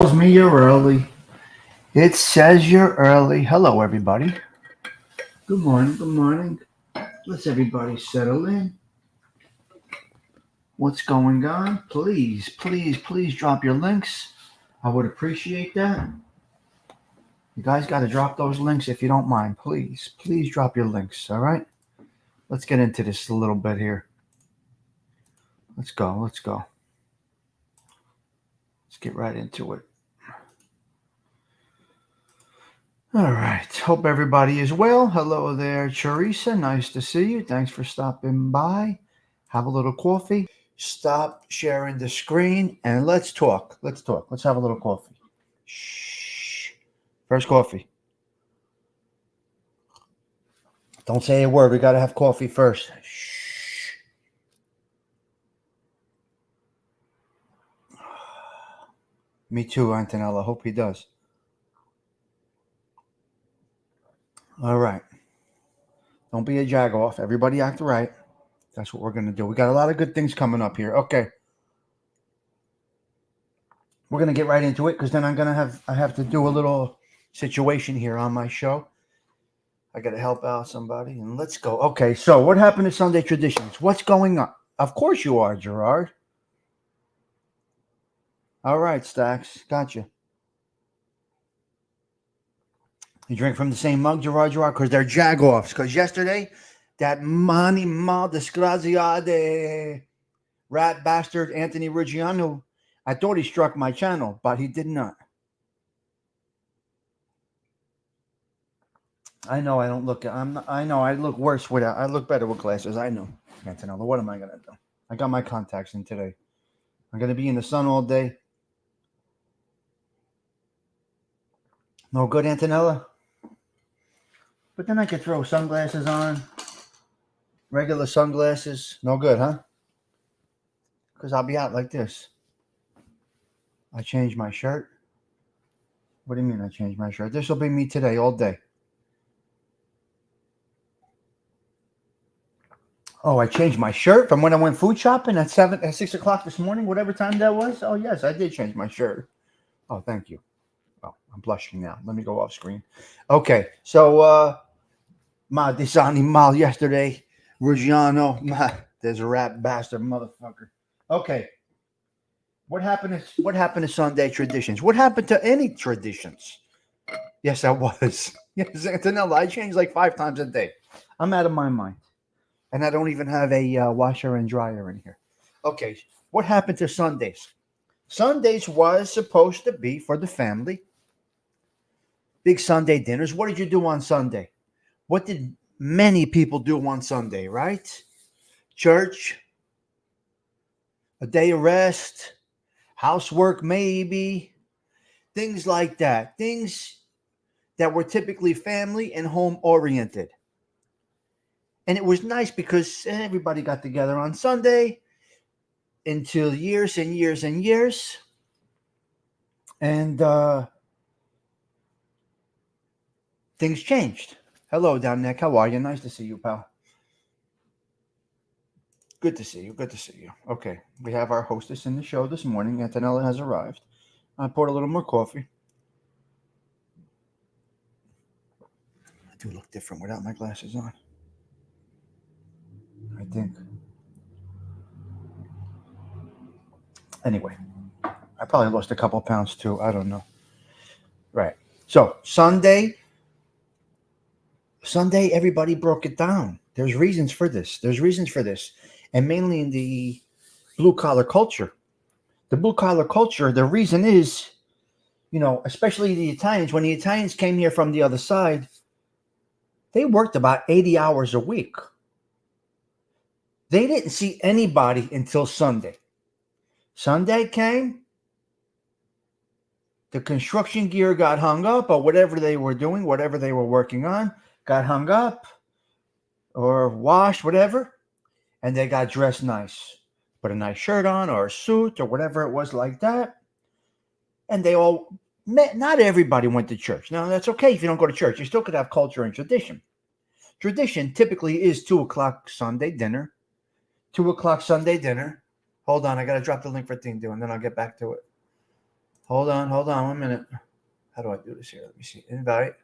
Tells me you're early. It says you're early. Hello, everybody. Good morning. Good morning. Let's everybody settle in. What's going on? Please, please, please drop your links. I would appreciate that. You guys got to drop those links if you don't mind. Please, please drop your links. All right. Let's get into this a little bit here. Let's go. Let's go. Let's get right into it. All right. Hope everybody is well. Hello there, Teresa. Nice to see you. Thanks for stopping by. Have a little coffee. Stop sharing the screen and let's talk. Let's talk. Let's have a little coffee. Shh. First coffee. Don't say a word. We got to have coffee first. Shh. Me too, Antonella. Hope he does. All right. Don't be a jagoff. Everybody act right. That's what we're going to do. We got a lot of good things coming up here. Okay. We're going to get right into it because then I have to do a little situation here on my show. I got to help out somebody and let's go. Okay. So what happened to Sunday traditions? What's going on? Of course you are, Gerard. All right, Stacks. Gotcha. You drink from the same mug, Gerard, because they're jagoffs. Because yesterday, that money mal disgraziade rat bastard Anthony Ruggiano, I thought he struck my channel, but he did not. I know I don't look. I know I look worse without. I look better with glasses. I know. Antonella, what am I gonna do? I got my contacts in today. I'm gonna be in the sun all day. No good, Antonella. But then I could throw sunglasses on. Regular sunglasses. No good, huh? Because I'll be out like this. I changed my shirt. What do you mean I changed my shirt? This will be me today all day. Oh, I changed my shirt from when I went food shopping at 6 o'clock this morning, whatever time that was. Oh yes, I did change my shirt. Oh, thank you. Oh, I'm blushing now. Let me go off screen. Okay, so ma disanimal yesterday, Ruggiano, there's a rat bastard motherfucker. Okay. What happened to Sunday traditions? What happened to any traditions? Yes, I was. Yes, Antonella, I change like 5 times a day. I'm out of my mind. And I don't even have a washer and dryer in here. Okay, what happened to Sundays? Sundays was supposed to be for the family. Big Sunday dinners. What did you do on Sunday? What did many people do on Sunday, right? Church, a day of rest, housework maybe, things like that. Things that were typically family and home oriented. And it was nice because everybody got together on Sunday until years and years and years. And things changed. Hello, down there. How are you? Nice to see you, pal. Good to see you. Good to see you. Okay, we have our hostess in the show this morning. Antonella has arrived. I poured a little more coffee. I do look different without my glasses on. I think. Anyway, I probably lost a couple pounds too. I don't know. Right. So Sunday, everybody broke it down. There's reasons for this. And mainly in the blue collar culture. The blue collar culture, the reason is, especially the Italians, when the Italians came here from the other side, they worked about 80 hours a week. They didn't see anybody until Sunday. Sunday came, the construction gear got hung up, or whatever they were doing, whatever they were working on, got hung up or washed, whatever, and they got dressed nice. Put a nice shirt on or a suit or whatever it was like that. And they all met. Not everybody went to church. Now, that's okay if you don't go to church. You still could have culture and tradition. Tradition typically is 2 o'clock Sunday dinner. 2 o'clock Sunday dinner. Hold on, I got to drop the link for thing, and then I'll get back to it. Hold on 1 minute. How do I do this here? Let me see. Invite.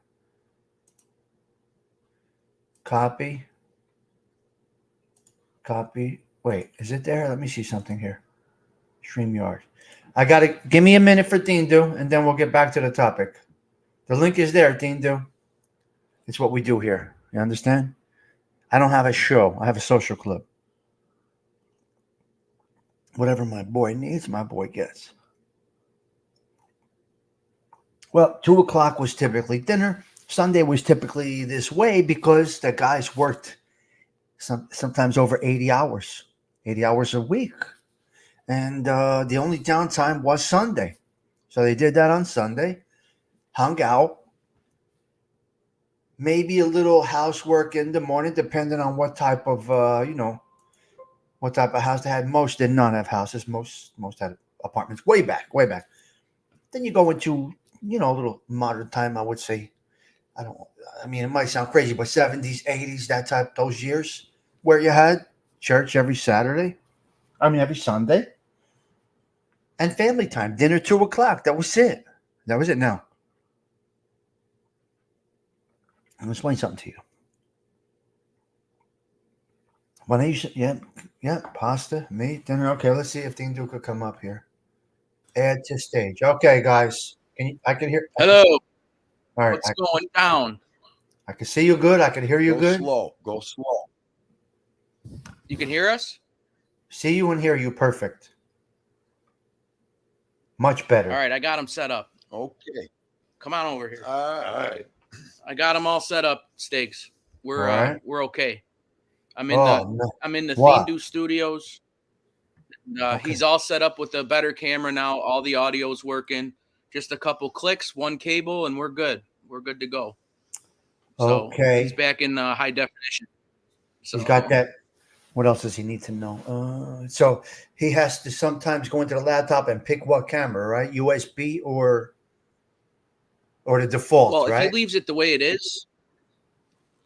Copy. Copy. Wait, is it there? Let me see something here. StreamYard. I got to give me a minute for Dindu, and then we'll get back to the topic. The link is there, Dindu. It's what we do here. You understand? I don't have a show. I have a social club. Whatever my boy needs, my boy gets. Well, 2 o'clock was typically dinner. Sunday was typically this way because the guys worked sometimes over 80 hours a week. And the only downtime was Sunday. So they did that on Sunday, hung out, maybe a little housework in the morning, depending on what type of, what type of house they had. Most did not have houses. Most had apartments way back. Then you go into, a little modern time, I would say. It might sound crazy, but 70s, 80s, those years where you had church every Saturday. Every Sunday. And family time, dinner 2 o'clock. That was it. Now, I'm going to explain something to you. When I used to, pasta, meat, dinner. Okay, let's see if Dindu could come up here. Add to stage. Okay, guys. I can hear. Hello. All right. What's going down? I can see you good. I can hear you good. Go slow. You can hear us? See you and hear you perfect. Much better. All right, I got them set up. Okay. Come on over here. All right. I got them all set up, Steaks. We're right. We're okay. I'm in the Dindu studios. Okay. He's all set up with a better camera now. All the audio's working. Just a couple clicks, one cable, and we're good. We're good to go. So okay. He's back in high definition. So he's got that. What else does he need to know? So he has to sometimes go into the laptop and pick what camera, right? USB or the default, well, right? If he leaves it the way it is,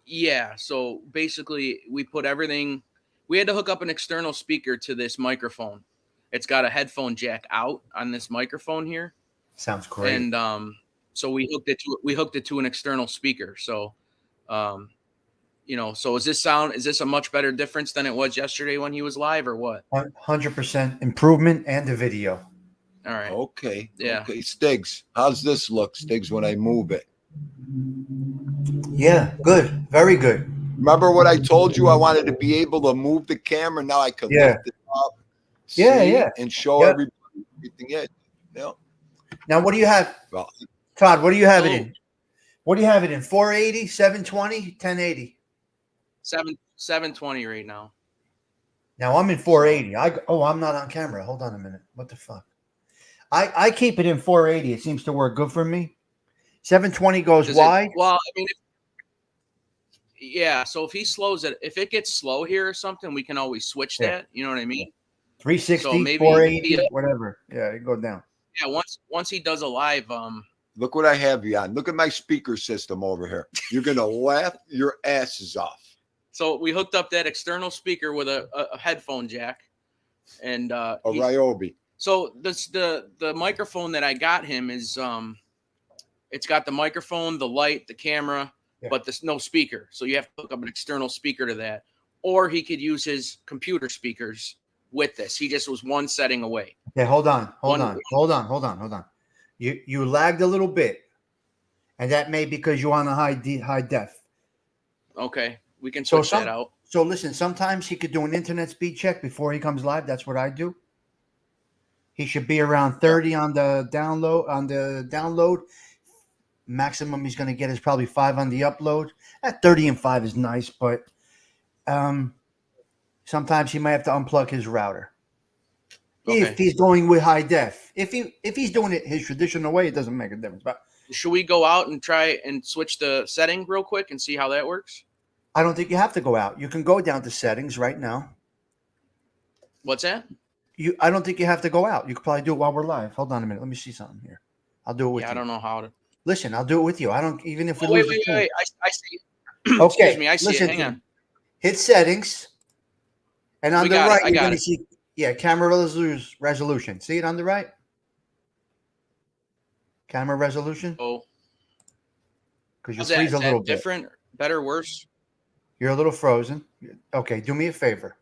yeah. So basically, we put everything. We had to hook up an external speaker to this microphone. It's got a headphone jack out on this microphone here. Sounds great. And so we hooked it to an external speaker. So, so is this a much better difference than it was yesterday when he was live, or what? 100% improvement and the video. All right. Okay. Yeah. Okay. Stiggs, how's this look, Stiggs, when I move it? Yeah, good. Very good. Remember what I told you? I wanted to be able to move the camera. Now I could lift it up, and show everybody everything in. Yeah. Now, what do you have? Well, Todd, what do you have it in? What do you have it in? 480, 720, 1080? 720 right now. Now I'm in 480. I'm not on camera. Hold on a minute. What the fuck? I keep it in 480. It seems to work good for me. 720 goes wide. So if he slows it, if it gets slow here or something, we can always switch that. You know what I mean? 360, so maybe 480, whatever. Yeah, it go down. Yeah, once he does a live, look what I have you on. Look at my speaker system over here. You're gonna laugh your asses off. So we hooked up that external speaker with a headphone jack, and a Ryobi. So the microphone that I got him is it's got the microphone, the light, the camera, but there's no speaker. So you have to hook up an external speaker to that, or he could use his computer speakers with this. He just was one setting away. Okay, hold on. You lagged a little bit, and that may be because you're on a high def. Okay, we can switch that out. So listen, sometimes he could do an internet speed check before he comes live. That's what I do. He should be around 30 on the download. Maximum he's going to get is probably 5 on the upload. At 30 and 5 is nice, but sometimes he might have to unplug his router. Okay. If he's going with high def. If he's doing it his traditional way, it doesn't make a difference. But should we go out and try and switch the setting real quick and see how that works? I don't think you have to go out. You can go down to settings right now. What's that? I don't think you have to go out. You could probably do it while we're live. Hold on a minute. Let me see something here. I'll do it with you. I don't know how to. Listen, I'll do it with you. I don't even if we lose. Wait. I see. Okay. Excuse me. I see it. Hang on. Hit settings, and on the right you're going to see camera resolution. See it on the right? Camera resolution? Oh. Because you freeze a little bit. Different, better, worse? You're a little frozen. Okay, do me a favor.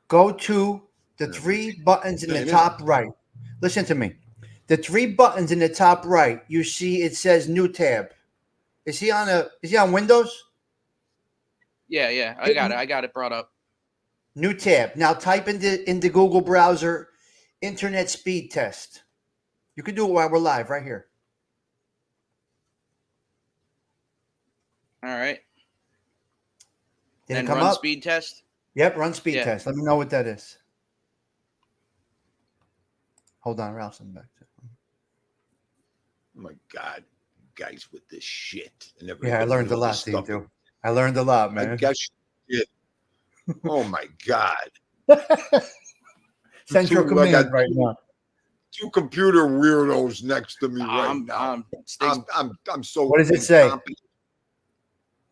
Go to the 3 buttons in the top right. Listen to me. The 3 buttons in the top right, you see it says new tab. Is he on Windows? Yeah. I got it. I got it brought up. New tab. Now type in the Google browser internet speed test. You can do it while we're live right here. All right. Did then it come run up? Speed test. Yep, run speed test. Let me know what that is. Hold on, Ralph's in back. Oh my God, guys with this shit. And I learned a lot, too. I learned a lot, man. I guess you did. Oh my God. Central Command right now. 2 computer weirdos next to me right now. I'm so. What does it say?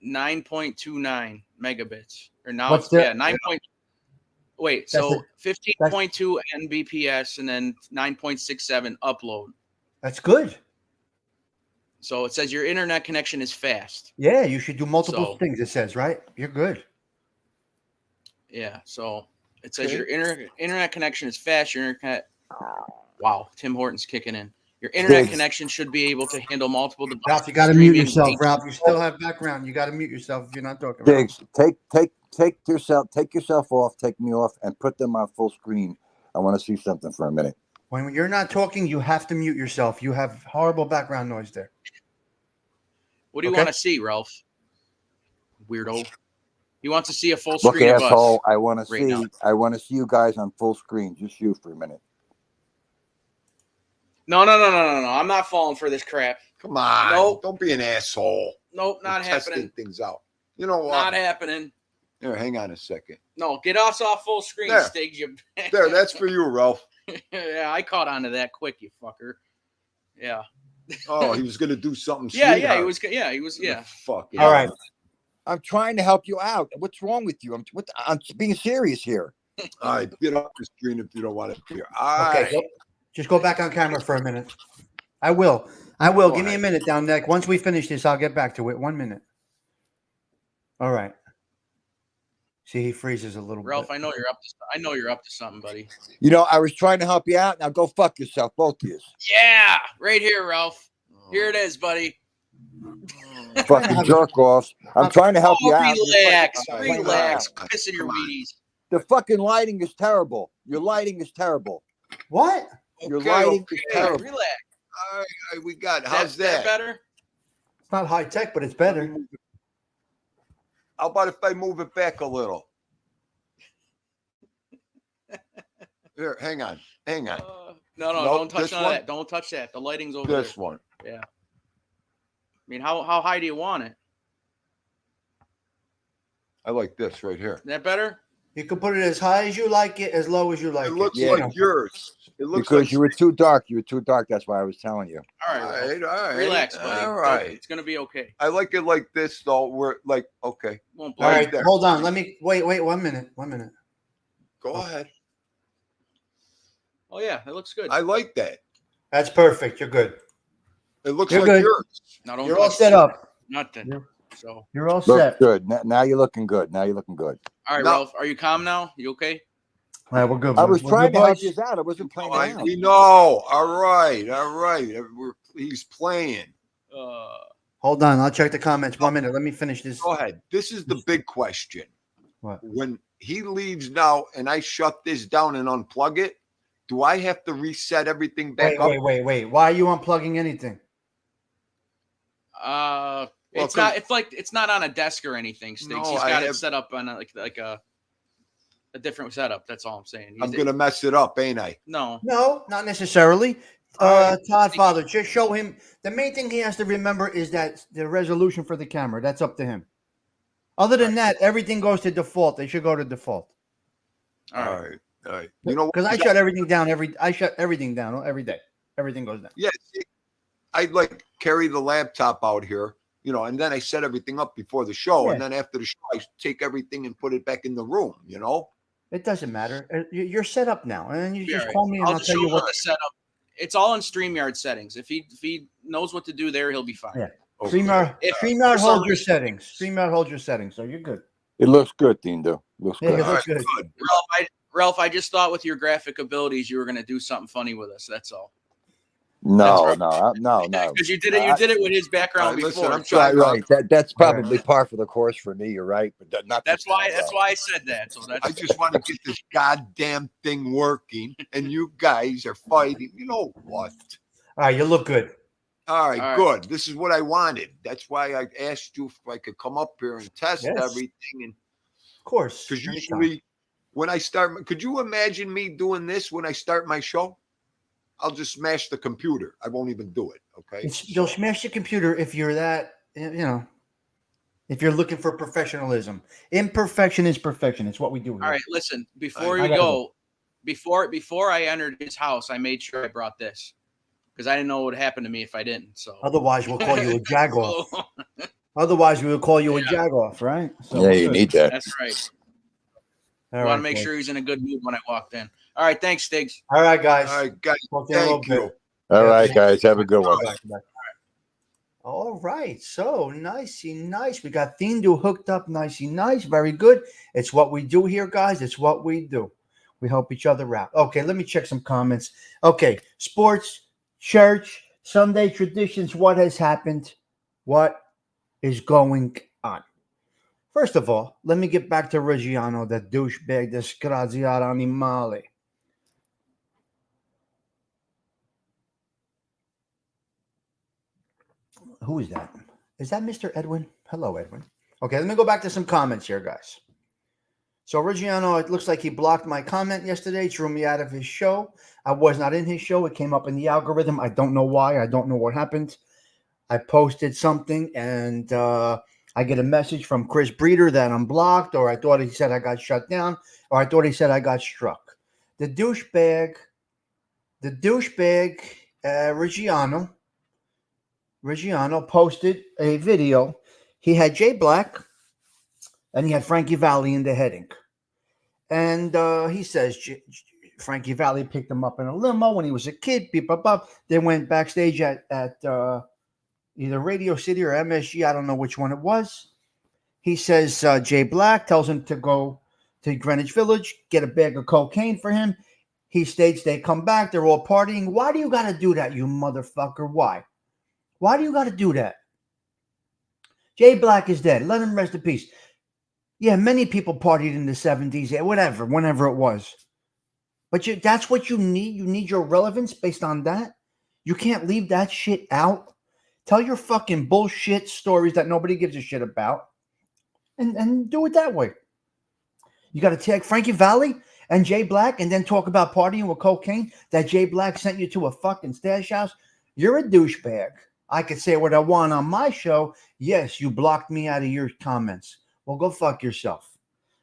9.29 megabits. Or now What's it's the 9. Wait, so 15.2 Mbps and then 9.67 upload. That's good. So it says your internet connection is fast. Yeah, you should do multiple things. It says, right? You're good. Yeah, so it says your internet connection is fast. Your internet. Wow, Tim Hortons kicking in. Your internet connection should be able to handle multiple devices. Ralph, you got to mute yourself, Ralph. You still have background. You got to mute yourself if you're not talking. Diggs, take yourself off, take me off, and put them on full screen. I want to see something for a minute. When you're not talking, you have to mute yourself. You have horrible background noise there. What do you want to see, Ralph? Weirdo. He wants to see a full screen of asshole, us. I want to see you guys on full screen. Just you for a minute. No. I'm not falling for this crap. Come on. Nope. Don't be an asshole. Nope, not happening. Testing things out. You know what? Not happening. Here, hang on a second. No, get us off full screen, Stiggs. There, that's for you, Ralph. Yeah, I caught on to that quick, you fucker. Yeah. Oh, he was going to do something. He was. Fuck. All right. I'm trying to help you out. What's wrong with you? I'm being serious here. All right, get off the screen if you don't want to hear. Okay, just go back on camera for a minute. I will. Give me a minute down there. Once we finish this, I'll get back to it. 1 minute. All right. See, he freezes a little Ralph, bit. I know you're up to something, buddy. You know, I was trying to help you out. Now go fuck yourself, both of you. Yeah, right here, Ralph. Here it is, buddy. Fucking jerk offs. I'm trying to help you out. Relax. Piss in your Wheaties. The fucking lighting is terrible. Your lighting is terrible. What? Your lighting is terrible. Relax. All right, we got. How's that? Better? It's not high tech, but it's better. How about if I move it back a little? Here, hang on. No, don't touch none of that. Don't touch that. The lighting's over there. This one. Yeah. I mean, how high do you want it? I like this right here. Is that better? You can put it as high as you like it, as low as you like it. It looks like yours. It looks because like you were too dark. You were too dark. That's why I was telling you. All right. All right. Relax, buddy. All right. It's gonna be okay. I like it like this, though. We're like, okay. Won't All right, there. hold on. Let me wait. 1 minute. 1 minute. Go ahead. Oh yeah, it looks good. I like that. That's perfect. You're good. It looks You're like good. yours. Now, You're all set up. Nothing. So You're all Look set. good. Now you're looking good. Now you're looking good. all right, Ralph, are you calm now? You okay? All right, we're good. I was We're trying good, to help boys. you out. I wasn't playing around. We know. All right. He's playing. Hold on. I'll check the comments. 1 minute. Let me finish this. Go ahead. This is the big question. What? When he leaves now and I shut this down and unplug it, do I have to reset everything back up? Wait. Why are you unplugging anything? It's not. It's like it's not on a desk or anything. Stinks. No, He's got it set up on like a different setup. That's all I'm saying. I'm gonna mess it up, ain't I? No, not necessarily. Todd, Father, just show him. The main thing he has to remember is that the resolution for the camera. That's up to him. Other than that, everything goes to default. They should go to default. All right. You know, because I shut everything down every day. Everything goes down. Yeah, I like carry the laptop out here, and then I set everything up before the show, and then after the show, I take everything and put it back in the room. It doesn't matter. You're set up now, and then you just right. call me and I'll tell you what to set up it's all in StreamYard settings. If he knows what to do there, he'll be fine. Yeah. Okay. StreamYard holds your settings. StreamYard holds your settings, so you're good. It looks good, Dindo. Looks Yeah, good. it looks good. Ralph, I just thought with your graphic abilities, you were going to do something funny with us. That's all. No. Because you did it with his background before. Listen, I'm trying. Right. That's probably par for the course for me. You're right, but not. That's why I said that. So I just want to get this goddamn thing working, and you guys are fighting. You know what? All right, you look good. All right, good. This is what I wanted. That's why I asked you if I could come up here and test everything. And of course, because usually when I start, could you imagine me doing this when I start my show? I'll just smash the computer. I won't even do it. Okay. You'll smash the computer if you're that, if you're looking for professionalism. Imperfection is perfection. It's what we do here. All right, listen, before you go, before I entered his house, I made sure I brought this because I didn't know what would happen to me if I didn't. So otherwise, we'll call you a jagoff. Otherwise, we will call you a jagoff, right? So yeah, you need that. That's right. I want to make sure he's in a good mood when I walked in. All right, thanks, Stiggs. All right, guys. All right, guys. Thank you. All right, guys. Have a good one. All right. So nicey nice. We got Thindu hooked up nicey nice. Very good. It's what we do here, guys. It's what we do. We help each other out. Okay, let me check some comments. Okay, sports, church, Sunday traditions. What has happened? What is going on? First of all, let me get back to Reggiano, the douchebag, the scraziato animale. Who is that? Is that Mr. Edwin? Hello, Edwin. Okay, let me go back to some comments here, guys. So Reggiano, it looks like he blocked my comment yesterday, threw me out of his show. I was not in his show. It came up in the algorithm. I don't know why. I don't know what happened. I posted something, and I get a message from Chris Breeder that I'm blocked, or I thought he said I got shut down, or I thought he said I got struck. The douchebag, Reggiano posted a video. He had Jay Black and he had Frankie Valli in the heading. And he says Frankie Valli picked him up in a limo when he was a kid. Beep, beep, beep. They went backstage at either Radio City or MSG. I don't know which one it was. He says Jay Black tells him to go to Greenwich Village, get a bag of cocaine for him. He states they come back. They're all partying. Why do you got to do that, you motherfucker? Why? Why do you got to do that? Jay Black is dead. Let him rest in peace. Yeah, many people partied in the 70s, whatever, whenever it was. But that's what you need. You need your relevance based on that. You can't leave that shit out. Tell your fucking bullshit stories that nobody gives a shit about. And do it that way. You got to tag Frankie Valli and Jay Black and then talk about partying with cocaine that Jay Black sent you to a fucking stash house. You're a douchebag. I could say what I want on my show. Yes, you blocked me out of your comments. Well, go fuck yourself.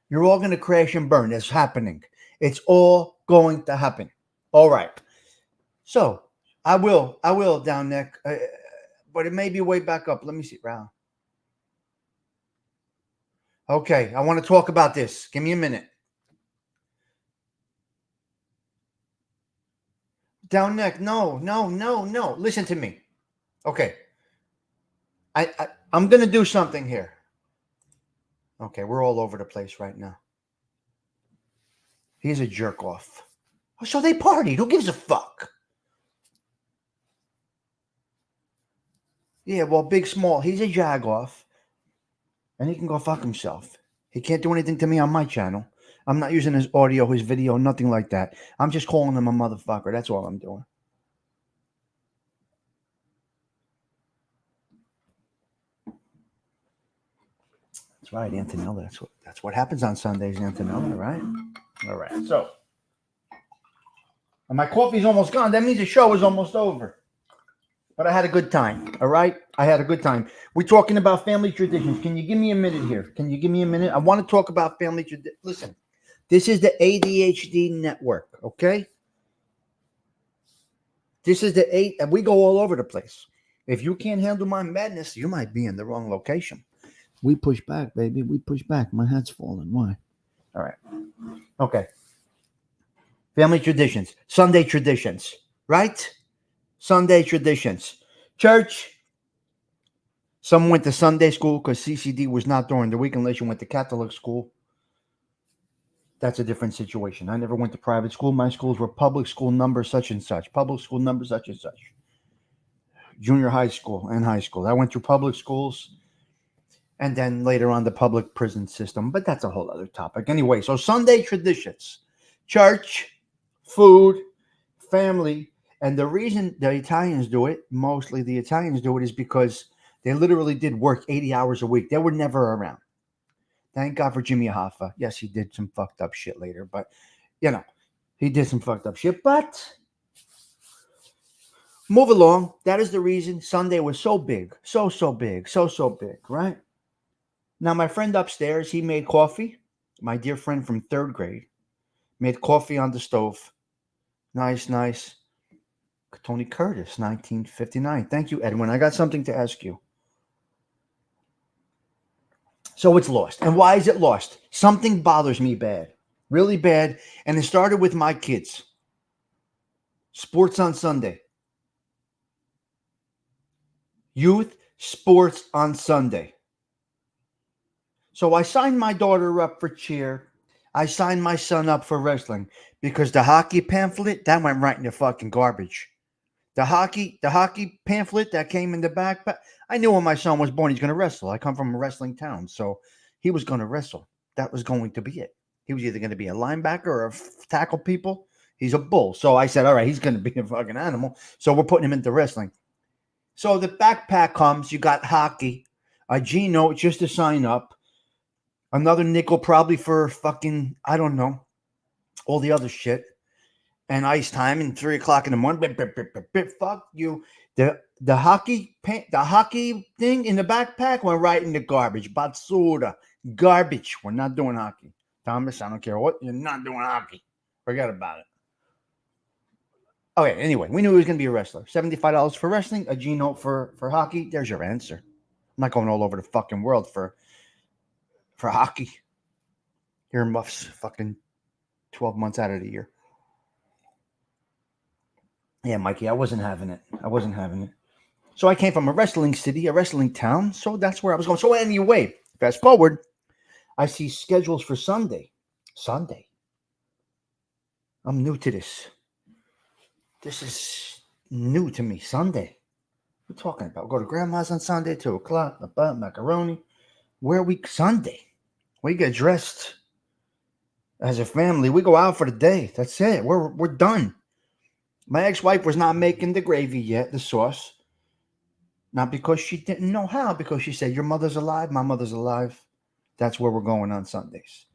You're all going to crash and burn. It's happening. It's all going to happen. All right. So I will down neck, but it may be way back up. Let me see. Wow. Okay. I want to talk about this. Give me a minute. Down neck. No. Listen to me. Okay. I'm going to do something here. Okay, we're all over the place right now. He's a jerk off. So they partied. Who gives a fuck? Yeah, well, big, small. He's a jag off. And he can go fuck himself. He can't do anything to me on my channel. I'm not using his audio, his video, nothing like that. I'm just calling him a motherfucker. That's all I'm doing. That's right, Antonella. That's what happens on Sundays, Antonella, right? All right. So, and my coffee's almost gone. That means the show is almost over. But I had a good time. All right? I had a good time. We're talking about family traditions. Can you give me a minute here? Can you give me a minute? I want to talk about family traditions. Listen, this is the ADHD network, okay? This is the and we go all over the place. If you can't handle my madness, you might be in the wrong location. We push back, baby. We push back. My hat's falling. Why? All right. Okay. Family traditions. Sunday traditions. Right? Sunday traditions. Church. Some went to Sunday school because CCD was not during the week unless you went to Catholic school. That's a different situation. I never went to private school. My schools were public school number such and such. Public school number such and such. Junior high school and high school. I went through public schools and then later on the public prison system. But that's a whole other topic. Anyway, so Sunday traditions. Church, food, family. And the reason the Italians do it, mostly the Italians do it, is because they literally did work 80 hours a week. They were never around. Thank God for Jimmy Hoffa. Yes, he did some fucked up shit later, but, he did some fucked up shit. But move along. That is the reason Sunday was so big. So big. So big, right? Now, my friend upstairs, he made coffee. My dear friend from 3rd grade made coffee on the stove. Nice. Tony Curtis, 1959. Thank you, Edwin. I got something to ask you. So it's lost. And why is it lost? Something bothers me bad. Really bad. And it started with my kids. Sports on Sunday. Youth sports on Sunday. So I signed my daughter up for cheer. I signed my son up for wrestling because the hockey pamphlet, that went right in the fucking garbage. The hockey pamphlet that came in the backpack. I knew when my son was born, he's going to wrestle. I come from a wrestling town, so he was going to wrestle. That was going to be it. He was either going to be a linebacker or tackle people. He's a bull. So I said, all right, he's going to be a fucking animal. So we're putting him into wrestling. So the backpack comes. You got hockey, a G note just to sign up, another nickel probably for fucking, I don't know, all the other shit. And ice time and 3 o'clock in the morning. Fuck you. The hockey thing in the backpack went right in the garbage. Basura. Garbage. We're not doing hockey. Thomas, I don't care what. You're not doing hockey. Forget about it. Okay, anyway, we knew he was going to be a wrestler. $75 for wrestling, a G note for hockey. There's your answer. I'm not going all over the fucking world for hockey. Earmuffs fucking 12 months out of the year. Yeah, Mikey, I wasn't having it. So I came from a wrestling city, a wrestling town. So that's where I was going. So anyway, fast forward, I see schedules for Sunday. I'm new to this. This is new to me. Sunday. What are we talking about? Go to grandma's on Sunday, 2 o'clock, macaroni. Where are we? Sunday. We get dressed as a family. We go out for the day. That's it. We're done. My ex-wife was not making the gravy yet, the sauce. Not because she didn't know how, because she said, your mother's alive, my mother's alive. That's where we're going on Sundays.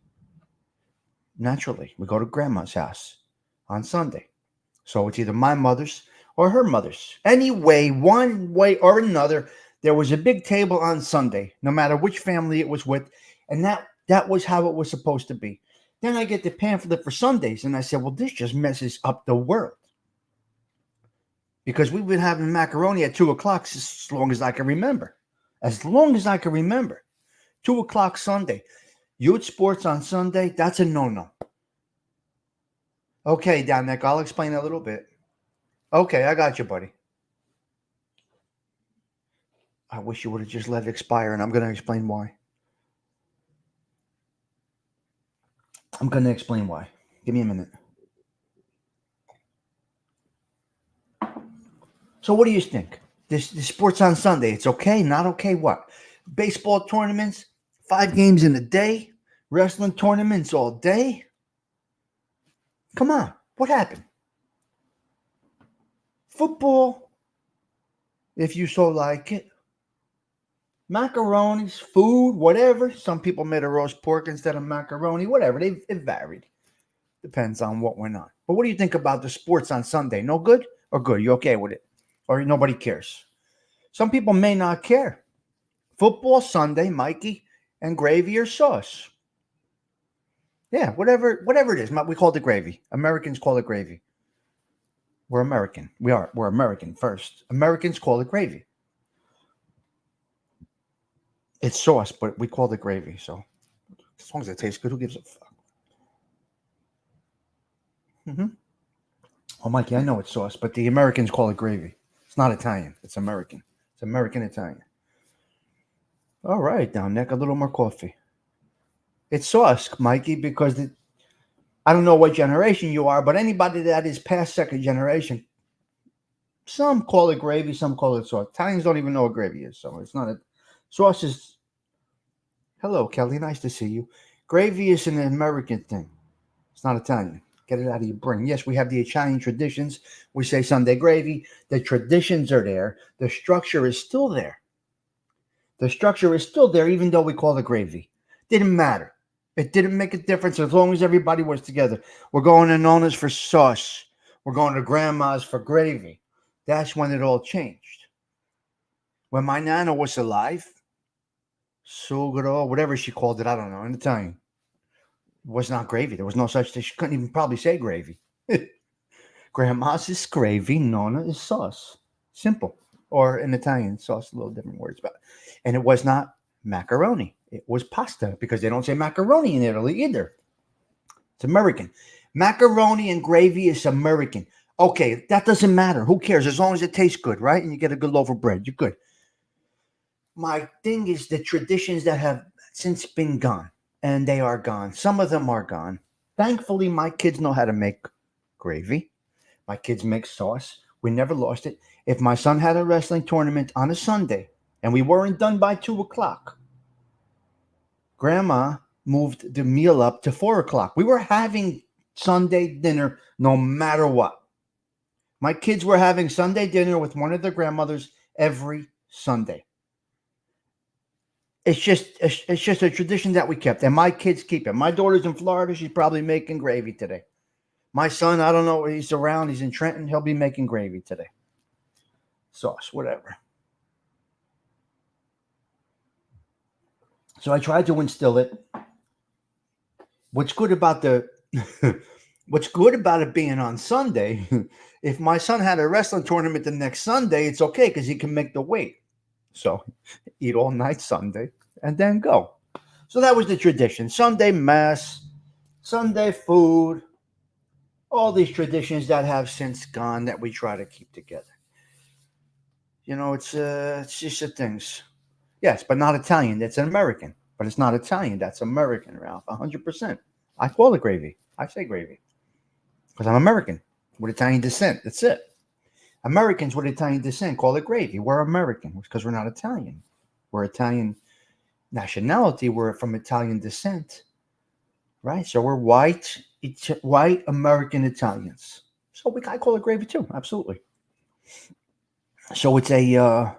Naturally, we go to grandma's house on Sunday. So it's either my mother's or her mother's. Anyway, one way or another, there was a big table on Sunday, no matter which family it was with. And that was how it was supposed to be. Then I get the pamphlet for Sundays, and I said, well, this just messes up the world. Because we've been having macaroni at 2 o'clock as long as I can remember. 2 o'clock Sunday. Youth sports on Sunday, that's a no-no. Okay, Dominic, I'll explain a little bit. Okay, I got you, buddy. I wish you would have just let it expire, and I'm going to explain why. Give me a minute. So what do you think? This sports on Sunday, it's okay? Not okay? What? Baseball tournaments, 5 games in a day? Wrestling tournaments all day? Come on. What happened? Football, if you so like it. Macaronis, food, whatever. Some people made a roast pork instead of macaroni, whatever. It varied. Depends on what went on. But what do you think about the sports on Sunday? No good or good? You okay with it? Or nobody cares? Some people may not care. Football Sunday, Mikey, and gravy or sauce. Yeah, whatever it is. We call it gravy. Americans call it gravy. We're American. We're American first. Americans call it gravy. It's sauce, but we call it gravy. So as long as it tastes good, who gives a fuck? Oh, Mikey, I know it's sauce, but the Americans call it gravy. It's not Italian. It's American. It's American Italian. All right, now, Nick, a little more coffee. It's sauce, Mikey, because I don't know what generation you are, but anybody that is past second generation, some call it gravy, some call it sauce. Italians don't even know what gravy is, so it's not a sauce. Is hello, Kelly, nice to see you. Gravy is an American thing. It's not Italian. Get it out of your brain. Yes, we have the Italian traditions. We say Sunday gravy. The traditions are there. The structure is still there. The structure is still there, even though we call it gravy. Didn't matter. It didn't make a difference as long as everybody was together. We're going to Nona's for sauce. We're going to Grandma's for gravy. That's when it all changed. When my Nana was alive, sugaro, whatever she called it, I don't know, in Italian, it was not gravy. There was no such thing. She couldn't even probably say gravy. Grandma's is gravy, Nona is sauce. Simple. Or in Italian, sauce, a little different words. And it was not macaroni. It was pasta because they don't say macaroni in Italy either. It's American. Macaroni and gravy is American. Okay, that doesn't matter. Who cares? As long as it tastes good, right? And you get a good loaf of bread, you're good. My thing is the traditions that have since been gone, and they are gone. Some of them are gone. Thankfully, my kids know how to make gravy. My kids make sauce. We never lost it. If my son had a wrestling tournament on a Sunday and we weren't done by 2 o'clock, Grandma moved the meal up to 4 o'clock. We were having Sunday dinner no matter what. My kids were having Sunday dinner with one of their grandmothers every Sunday. It's just a tradition that we kept, and my kids keep it. My daughter's in Florida. She's probably making gravy today. My son, I don't know where he's around. He's in Trenton. He'll be making gravy today. Sauce, whatever. So I tried to instill it. What's good about it being on Sunday, if my son had a wrestling tournament the next Sunday, it's okay because he can make the weight. So eat all night Sunday and then go. So that was the tradition. Sunday mass, Sunday food, all these traditions that have since gone that we try to keep together. You know, it's just the things. Yes, but not Italian. That's an American. But it's not Italian. That's American, Ralph. 100%. I call it gravy. I say gravy. Because I'm American with Italian descent. That's it. Americans with Italian descent call it gravy. We're American because we're not Italian. We're Italian nationality. We're from Italian descent. Right? So we're white American Italians. So I call it gravy too. Absolutely. So it's a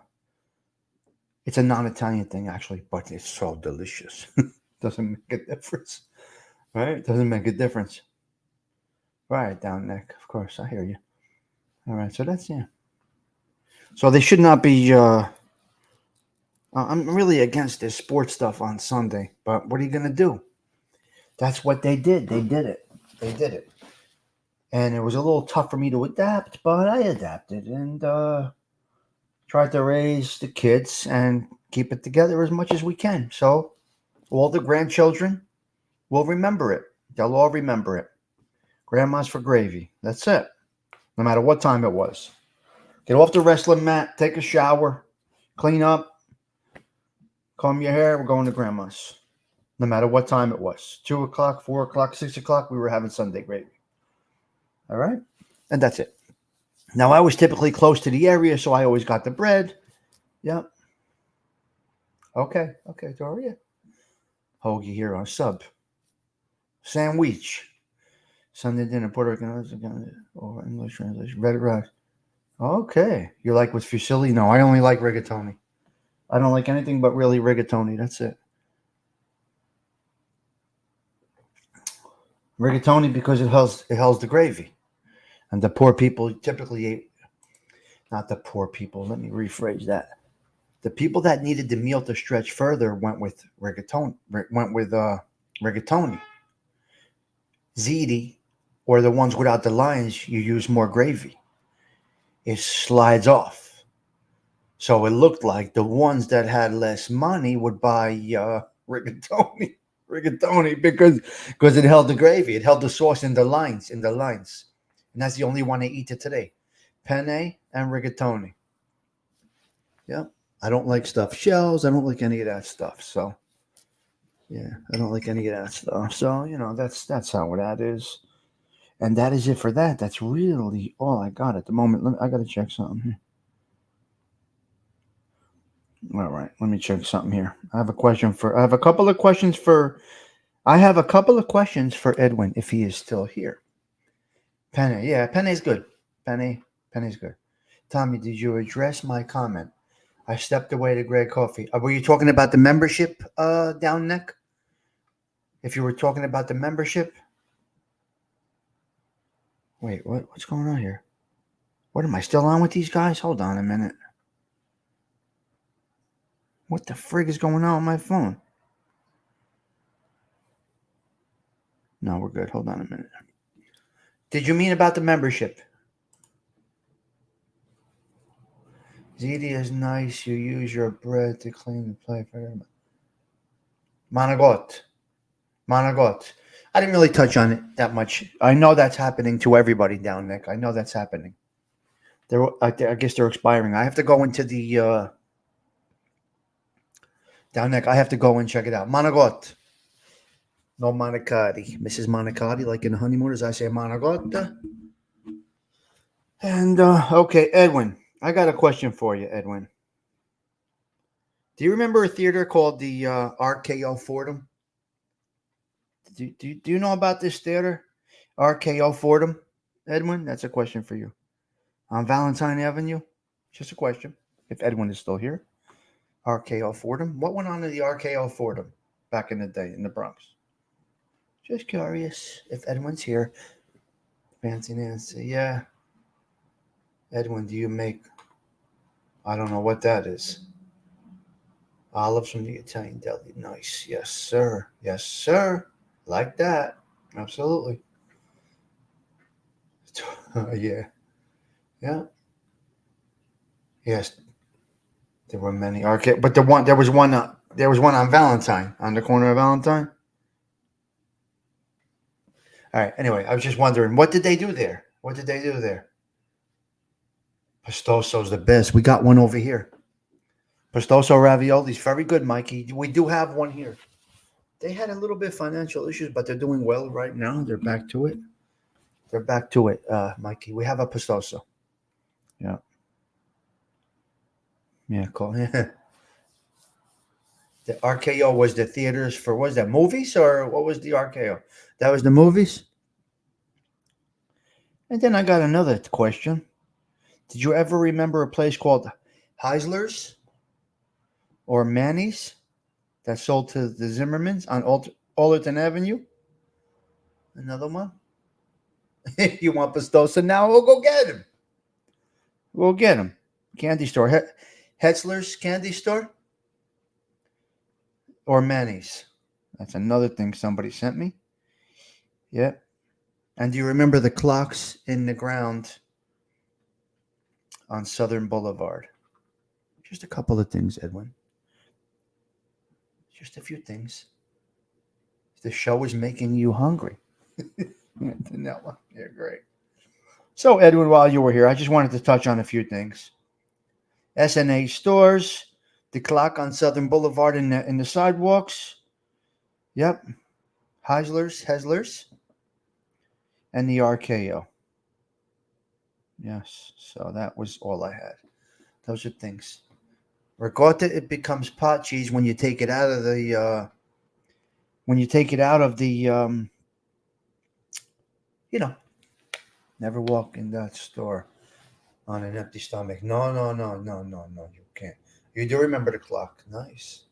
non-Italian thing, actually, but it's so delicious. Doesn't make a difference. Right? It doesn't make a difference. Right down, Nick. Of course, I hear you. All right, so that's, yeah. So they should not be, I'm really against this sports stuff on Sunday, but what are you going to do? That's what they did. They did it. And it was a little tough for me to adapt, but I adapted and tried to raise the kids and keep it together as much as we can. So all the grandchildren will remember it. They'll all remember it. Grandma's for gravy. That's it. No matter what time it was. Get off the wrestling mat, take a shower, clean up, comb your hair. We're going to Grandma's. No matter what time it was. 2 o'clock, 4 o'clock, 6 o'clock, we were having Sunday gravy. All right? And that's it. Now, I was typically close to the area, so I always got the bread. Yep. Okay, Doria. Hoagie here on sub. Sandwich. Sunday dinner, Puerto Rican, or English translation. Red rice. Okay. You like with fusilli? No, I only like rigatoni. I don't like anything but really rigatoni. That's it. Rigatoni because it holds the gravy. And the poor people typically ate, not the poor people, let me rephrase that. The people that needed the meal to stretch further went with rigatoni. Ziti, or the ones without the lines, you use more gravy. It slides off. So it looked like the ones that had less money would buy rigatoni because it held the gravy. It held the sauce in the lines. And that's the only one I eat it today. Penne and rigatoni. Yeah. I don't like stuffed shells. I don't like any of that stuff. So, yeah, I don't like any of that stuff. So, that's how that is. And that is it for that. That's really all I got at the moment. I got to check something here. All right, let me check something here. I have a couple of questions for Edwin if he is still here. Penny, yeah, Penny's good. Penny's good. Tommy, did you address my comment? I stepped away to grab coffee. Were you talking about the membership, down neck? If you were talking about the membership, wait, what's going on here? What am I still on with these guys? Hold on a minute. What the frig is going on my phone? No, we're good. Hold on a minute. Did you mean about the membership? Ziti is nice. You use your bread to clean the plate for everybody. Managot. I didn't really touch on it that much. I know that's happening to everybody down, Nick. I know that's happening. I guess they're expiring. I have to go into the down neck. I have to go and check it out. Managot. No Monicati. Mrs. Monicati, like in the honeymooners, I say Managot. And, okay, Edwin. I got a question for you, Edwin. Do you remember a theater called the RKO Fordham? Do you know about this theater? RKO Fordham? Edwin, that's a question for you. On Valentine Avenue? Just a question. If Edwin is still here. RKO Fordham. What went on in the RKO Fordham back in the day in the Bronx? Just curious if Edwin's here. Fancy Nancy. Yeah. Edwin, do you make... I don't know what that is. Olives from the Italian deli. Nice. Yes, sir. Yes, sir. Like that. Absolutely. Yeah. Yeah. Yes. There were many arcade, but there was one on Valentine, on the corner of Valentine. All right. Anyway, I was just wondering, what did they do there? Pastoso's the best. We got one over here. Pastoso raviolis, very good, Mikey. We do have one here. They had a little bit of financial issues, but they're doing well right now. They're back to it. Mikey. We have a Pastoso. Yeah. Yeah, cool. The RKO was the theaters for, was that movies or what was the RKO? That was the movies? And then I got another question. Did you ever remember a place called Heisler's or Manny's that sold to the Zimmermans on Alderton Avenue? Another one? You want Pastosa now? We'll go get him. Candy store. Hetzler's candy store? Or Manny's? That's another thing somebody sent me. Yep. And do you remember the clocks in the ground on Southern Boulevard? Just a couple of things, Edwin. Just a few things. The show is making you hungry. Danella, you're great. So, Edwin, while you were here, I just wanted to touch on a few things. SNA stores, the clock on Southern Boulevard in the sidewalks. Yep. Heisler's, and the RKO. Yes. So that was all I had. Those are things. Ricotta, it becomes pot cheese when you take it out of the never walk in that store on an empty stomach. No, you can't. You do remember the clock. Nice.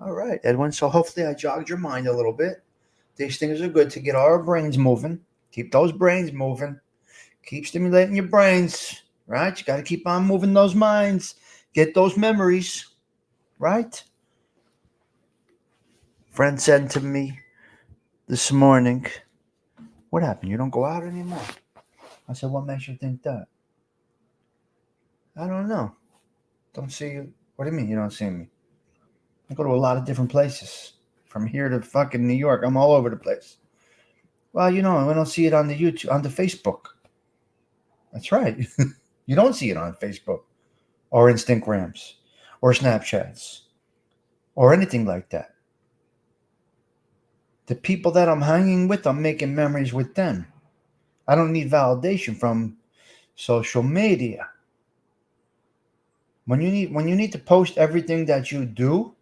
All right, Edwin. So hopefully I jogged your mind a little bit. These things are good to get our brains moving. Keep those brains moving. Keep stimulating your brains, right? You got to keep on moving those minds. Get those memories, right? Friend said to me this morning, what happened? You don't go out anymore? I said, what makes you think that? I don't know. Don't see you. What do you mean you don't see me? I go to a lot of different places. From here to fucking New York. I'm all over the place. Well, I don't see it on the YouTube, on the Facebook. That's right. You don't see it on Facebook. or Instagrams or Snapchats or anything like that. The people that I'm hanging with, I'm making memories with them. I don't need validation from social media. When you need to post everything that you do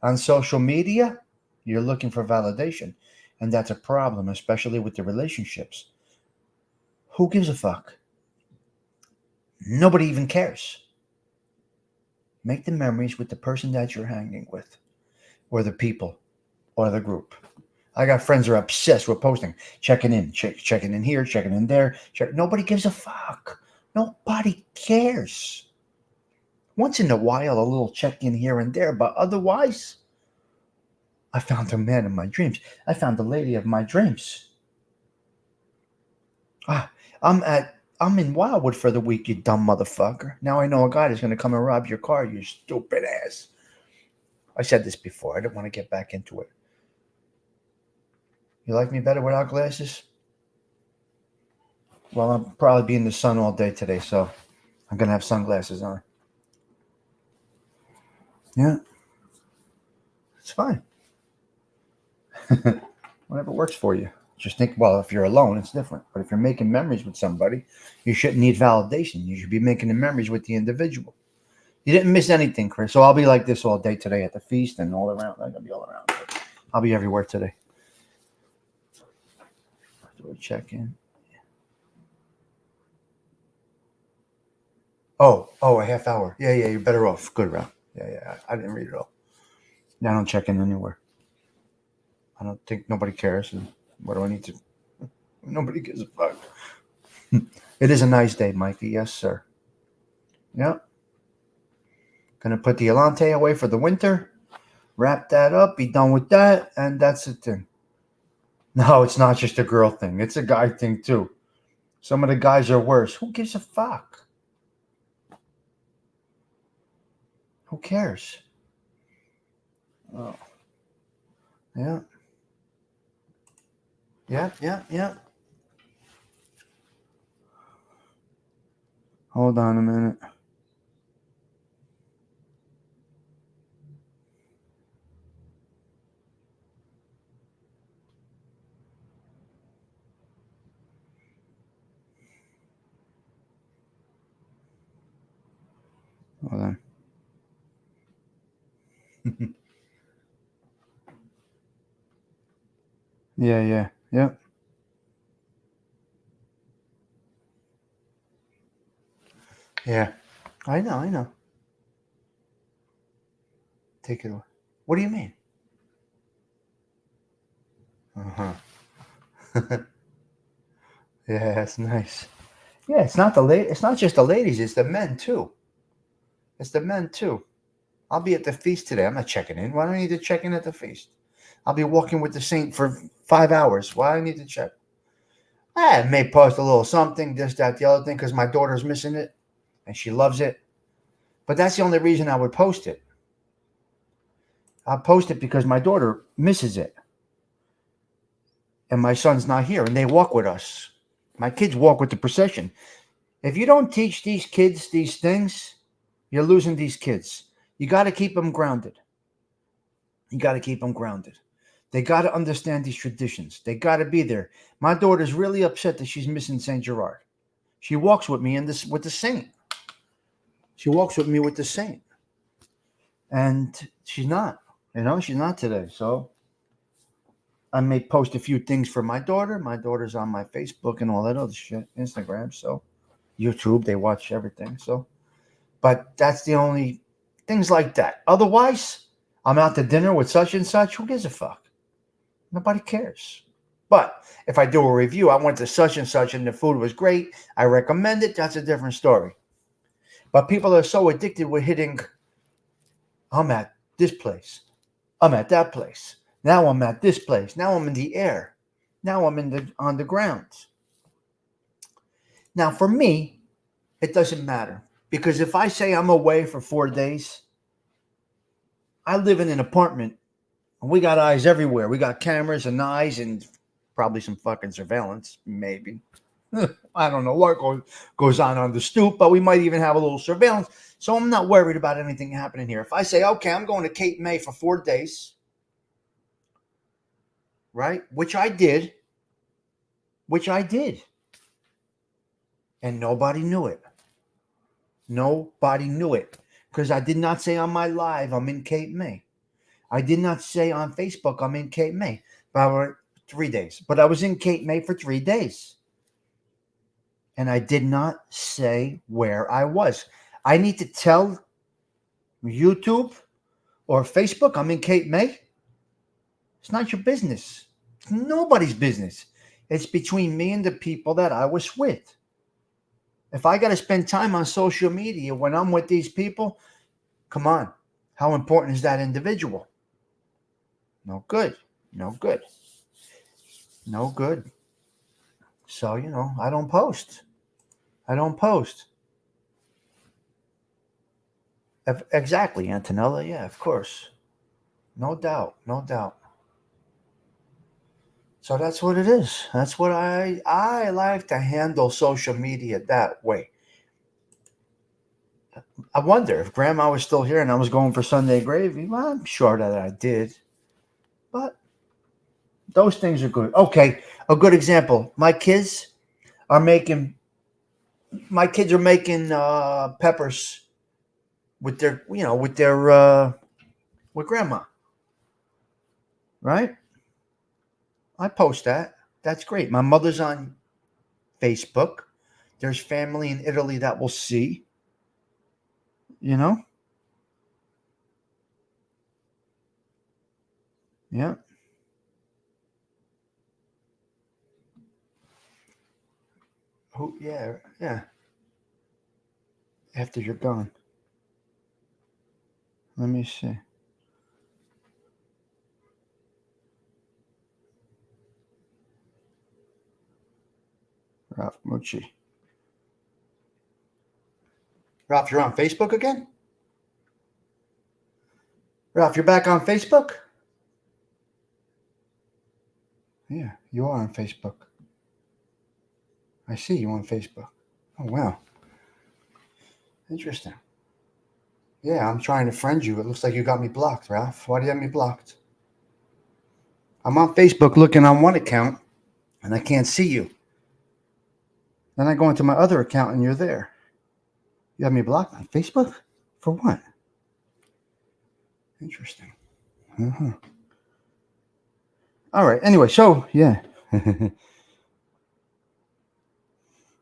on social media, you're looking for validation. And that's a problem, especially with the relationships. Who gives a fuck? Nobody even cares. Make the memories with the person that you're hanging with, or the people, or the group. I got friends who are obsessed with posting, checking in here, checking in there. Nobody gives a fuck. Nobody cares. Once in a while, a little check in here and there, but otherwise, I found a man of my dreams. I found the lady of my dreams. I'm in Wildwood for the week, you dumb motherfucker. Now I know a guy that's going to come and rob your car, you stupid ass. I said this before. I don't want to get back into it. You like me better without glasses? Well, I'll probably be in the sun all day today, so I'm going to have sunglasses on. Yeah. It's fine. Whatever works for you. Just think, well, if you're alone, it's different. But if you're making memories with somebody, you shouldn't need validation. You should be making the memories with the individual. You didn't miss anything, Chris. So I'll be like this all day today at the feast and all around. I'm going to be all around. I'll be everywhere today. Do a check-in. Oh, a half hour. Yeah, you're better off. Good, Ralph. Yeah, I didn't read it all. Yeah, I don't check in anywhere. I don't think nobody cares. And what do I need to? Nobody gives a fuck. It is a nice day, Mikey. Yes, sir. Yep. Gonna put the Elante away for the winter. Wrap that up. Be done with that. And that's the thing. No, it's not just a girl thing. It's a guy thing, too. Some of the guys are worse. Who gives a fuck? Who cares? Oh. Yeah. Yeah. Hold on a minute. Hold on. Yeah. Yeah. I know. Take it away. What do you mean? Uh-huh. Yeah, that's nice. Yeah, it's not just the ladies, it's the men too. I'll be at the feast today. I'm not checking in. Why do I need to check in at the feast? I'll be walking with the saint for 5 hours. Why do I need to check? I may post a little something, this, that, the other thing, because my daughter's missing it and she loves it. But that's the only reason I would post it. I'll post it because my daughter misses it. And my son's not here, and they walk with us. My kids walk with the procession. If you don't teach these kids these things, you're losing these kids. You got to keep them grounded. They got to understand these traditions. They got to be there. My daughter's really upset that she's missing St. Gerard. She walks with me with the saint. And she's not. She's not today. So I may post a few things for my daughter. My daughter's on my Facebook and all that other shit. Instagram. So YouTube, they watch everything. So, but that's the only things like that. Otherwise, I'm out to dinner with such and such. Who gives a fuck? Nobody cares. But if I do a review, I went to such and such and the food was great, I recommend it, that's a different story. But people are so addicted with hitting, I'm at this place, I'm at that place, now I'm at this place, now I'm in the air, now I'm on the ground. Now for me, it doesn't matter. Because if I say I'm away for 4 days, I live in an apartment and we got eyes everywhere. We got cameras and eyes and probably some fucking surveillance, maybe. I don't know what goes on the stoop, but we might even have a little surveillance. So I'm not worried about anything happening here. If I say, okay, I'm going to Cape May for 4 days, right? Which I did. And nobody knew it. Nobody knew it. Because I did not say on my live, I'm in Cape May. I did not say on Facebook, I'm in Cape May. For 3 days. But I was in Cape May for 3 days. And I did not say where I was. I need to tell YouTube or Facebook I'm in Cape May. It's not your business. It's nobody's business. It's between me and the people that I was with. If I got to spend time on social media when I'm with these people, come on. How important is that individual? No good. No good. No good. So, I don't post. Exactly, Antonella. Yeah, of course. No doubt. So that's what it is. That's what I like to handle social media that way. I wonder if Grandma was still here and I was going for Sunday gravy. Well, I'm sure that I did. But those things are good. Okay, a good example. My kids are making peppers with their, with Grandma. Right? I post that. That's great. My mother's on Facebook. There's family in Italy that will see. Yeah. Who? Yeah. After you're gone. Let me see. Ralph Mucci. Ralph, you're on Facebook again? Ralph, you're back on Facebook? Yeah, you are on Facebook. I see you on Facebook. Oh, wow. Interesting. Yeah, I'm trying to friend you. It looks like you got me blocked, Ralph. Why do you have me blocked? I'm on Facebook looking on one account, and I can't see you. Then I go into my other account, and you're there. You have me blocked on Facebook? For what? Interesting. Uh-huh. All right. Anyway, so, yeah. I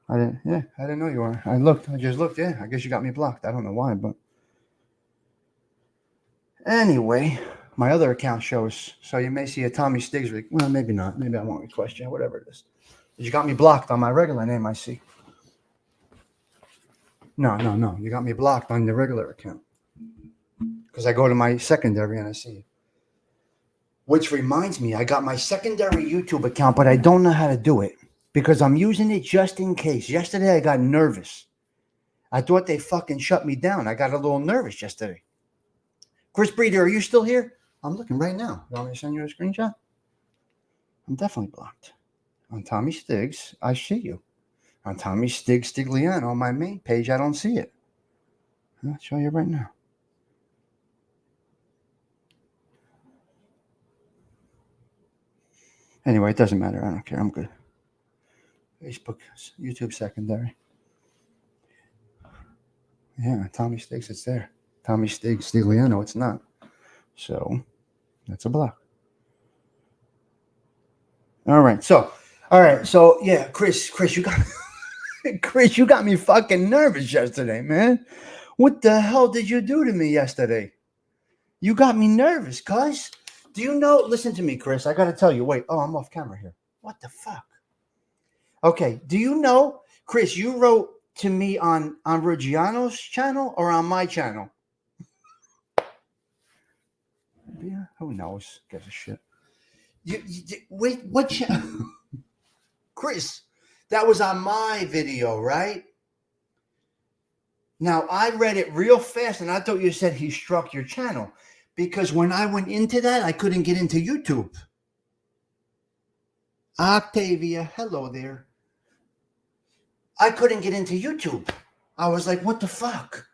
didn't know you were. I just looked. Yeah, I guess you got me blocked. I don't know why, but anyway, my other account shows. So you may see a Tommy Stiggs. Well, maybe not. Maybe I won't request you. Whatever it is. You got me blocked on my regular name. I see. No. You got me blocked on the regular account because I go to my secondary and I see you. Which reminds me, I got my secondary YouTube account, but I don't know how to do it because I'm using it just in case. Yesterday, I got nervous. I thought they fucking shut me down. I got a little nervous yesterday. Chris Breeder, are you still here? I'm looking right now. You want me to send you a screenshot? I'm definitely blocked. On Tommy Stiggs, I see you. On Tommy Stiggs Stigliano, on my main page, I don't see it. I'll show you right now. Anyway, it doesn't matter. I don't care. I'm good. Facebook, YouTube secondary. Yeah, Tommy Stiggs, it's there. Tommy Stiggs Stigliano, it's not. So, that's a block. All right. So, yeah, Chris, you got Chris, you got me fucking nervous yesterday, man. What the hell did you do to me yesterday? You got me nervous, cuz. Do you know? Listen to me, Chris. I got to tell you. Wait. Oh, I'm off camera here. What the fuck? Okay. Do you know, Chris, you wrote to me on Ruggiano's channel or on my channel? Yeah, who knows? Gives a shit. Wait, what channel? Chris, that was on my video, right? Now, I read it real fast, and I thought you said he struck your channel. Because when I went into that, I couldn't get into YouTube. Octavia, hello there. I couldn't get into YouTube. I was like, what the fuck?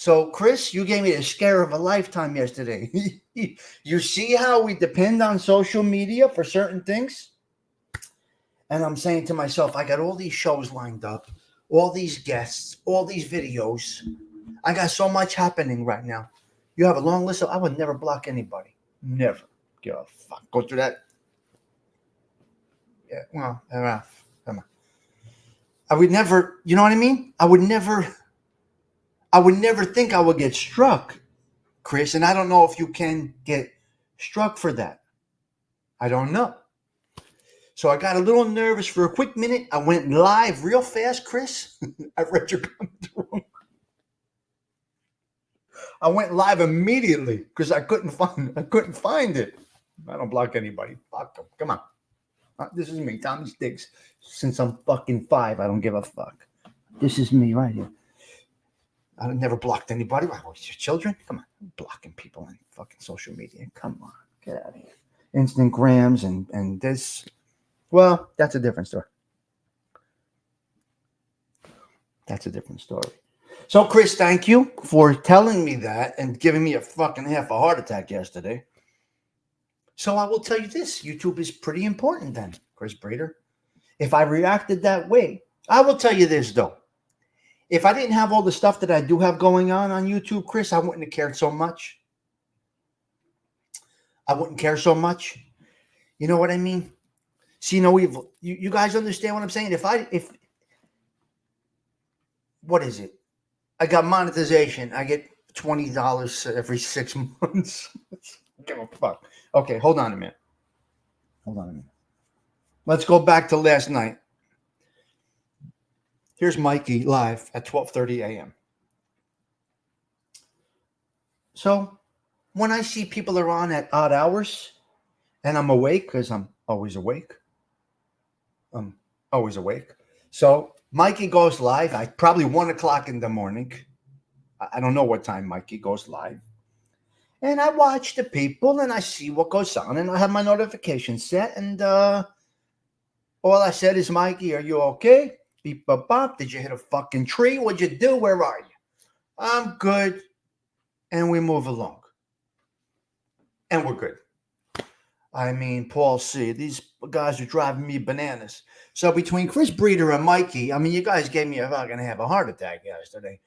So, Chris, you gave me the scare of a lifetime yesterday. You see how we depend on social media for certain things? And I'm saying to myself, I got all these shows lined up, all these guests, all these videos. I got so much happening right now. You have a long list I would never block anybody. Never. Give a fuck. Go through that. Yeah, well, come on. I would never, you know what I mean? I would never think I would get struck, Chris, and I don't know if you can get struck for that. I don't know. So I got a little nervous for a quick minute. I went live real fast, Chris. I read your comment wrong. I went live immediately because I couldn't find it. I don't block anybody. Fuck them. Come on. This is me, Tommy Sticks. Since I'm fucking 5, I don't give a fuck. This is me right here. I've never blocked anybody. Why, your children? Come on. I'm blocking people on fucking social media. Come on. Get out of here. Instagrams and this. Well, that's a different story. That's a different story. So, Chris, thank you for telling me that and giving me a fucking half a heart attack yesterday. So I will tell you this. YouTube is pretty important then, Chris Breeder. If I reacted that way, I will tell you this, though. If I didn't have all the stuff that I do have going on YouTube, Chris, I wouldn't have cared so much. I wouldn't care so much. You know what I mean? See, you guys understand what I'm saying? What is it? I got monetization. I get $20 every 6 months. Give a fuck. Okay, hold on a minute. Let's go back to last night. Here's Mikey live at 12:30 a.m. So when I see people are on at odd hours and I'm awake, because I'm always awake. So Mikey goes live at probably 1 o'clock in the morning. I don't know what time Mikey goes live. And I watch the people and I see what goes on. And I have my notifications set. And all I said is, Mikey, are you okay? Beep, bop, bop. Did you hit a fucking tree? What'd you do? Where are you? I'm good. And we move along. And we're good. I mean, Paul C., these guys are driving me bananas. So between Chris Breeder and Mikey, I mean, you guys gave me a fucking have a heart attack yesterday.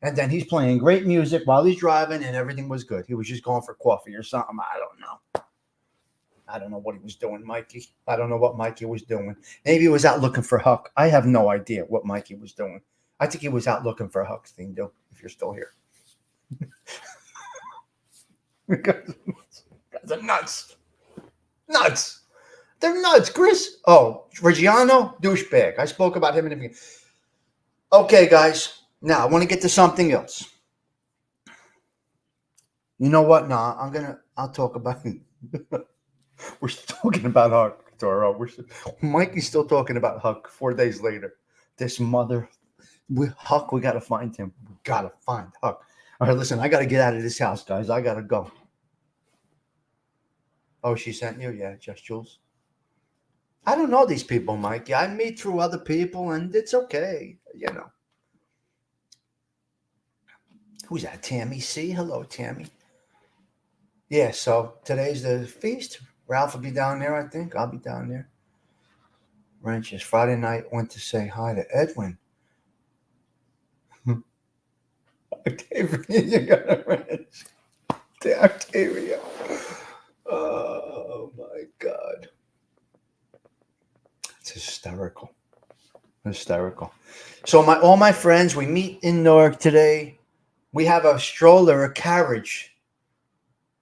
And then he's playing great music while he's driving and everything was good. He was just going for coffee or something. I don't know. I don't know what he was doing, Mikey. I don't know what Mikey was doing. Maybe he was out looking for Huck. I have no idea what Mikey was doing. I think he was out looking for Huck, Findo, if you're still here. Guys are nuts. Nuts. They're nuts, Chris. Oh, Reggiano, douchebag. I spoke about him in the beginning. Okay, guys. Now, I want to get to something else. You know what? I'll talk about it. We're still talking about Huck, Toro. Mikey's still talking about Huck 4 days later. This mother. Huck, we got to find him. We got to find Huck. All right, listen, I got to get out of this house, guys. I got to go. Oh, she sent you? Yeah, Just Jules. I don't know these people, Mikey. I meet through other people, and it's okay. You know. Who's that? Tammy C? Hello, Tammy. Yeah, so today's the feast. Ralph will be down there, I think. I'll be down there. Wrenches. Friday night, went to say hi to Edwin. Octavia, you got a wrench. Octavia. Oh, my God. It's hysterical. So all my friends, we meet in Newark today. We have a stroller, a carriage.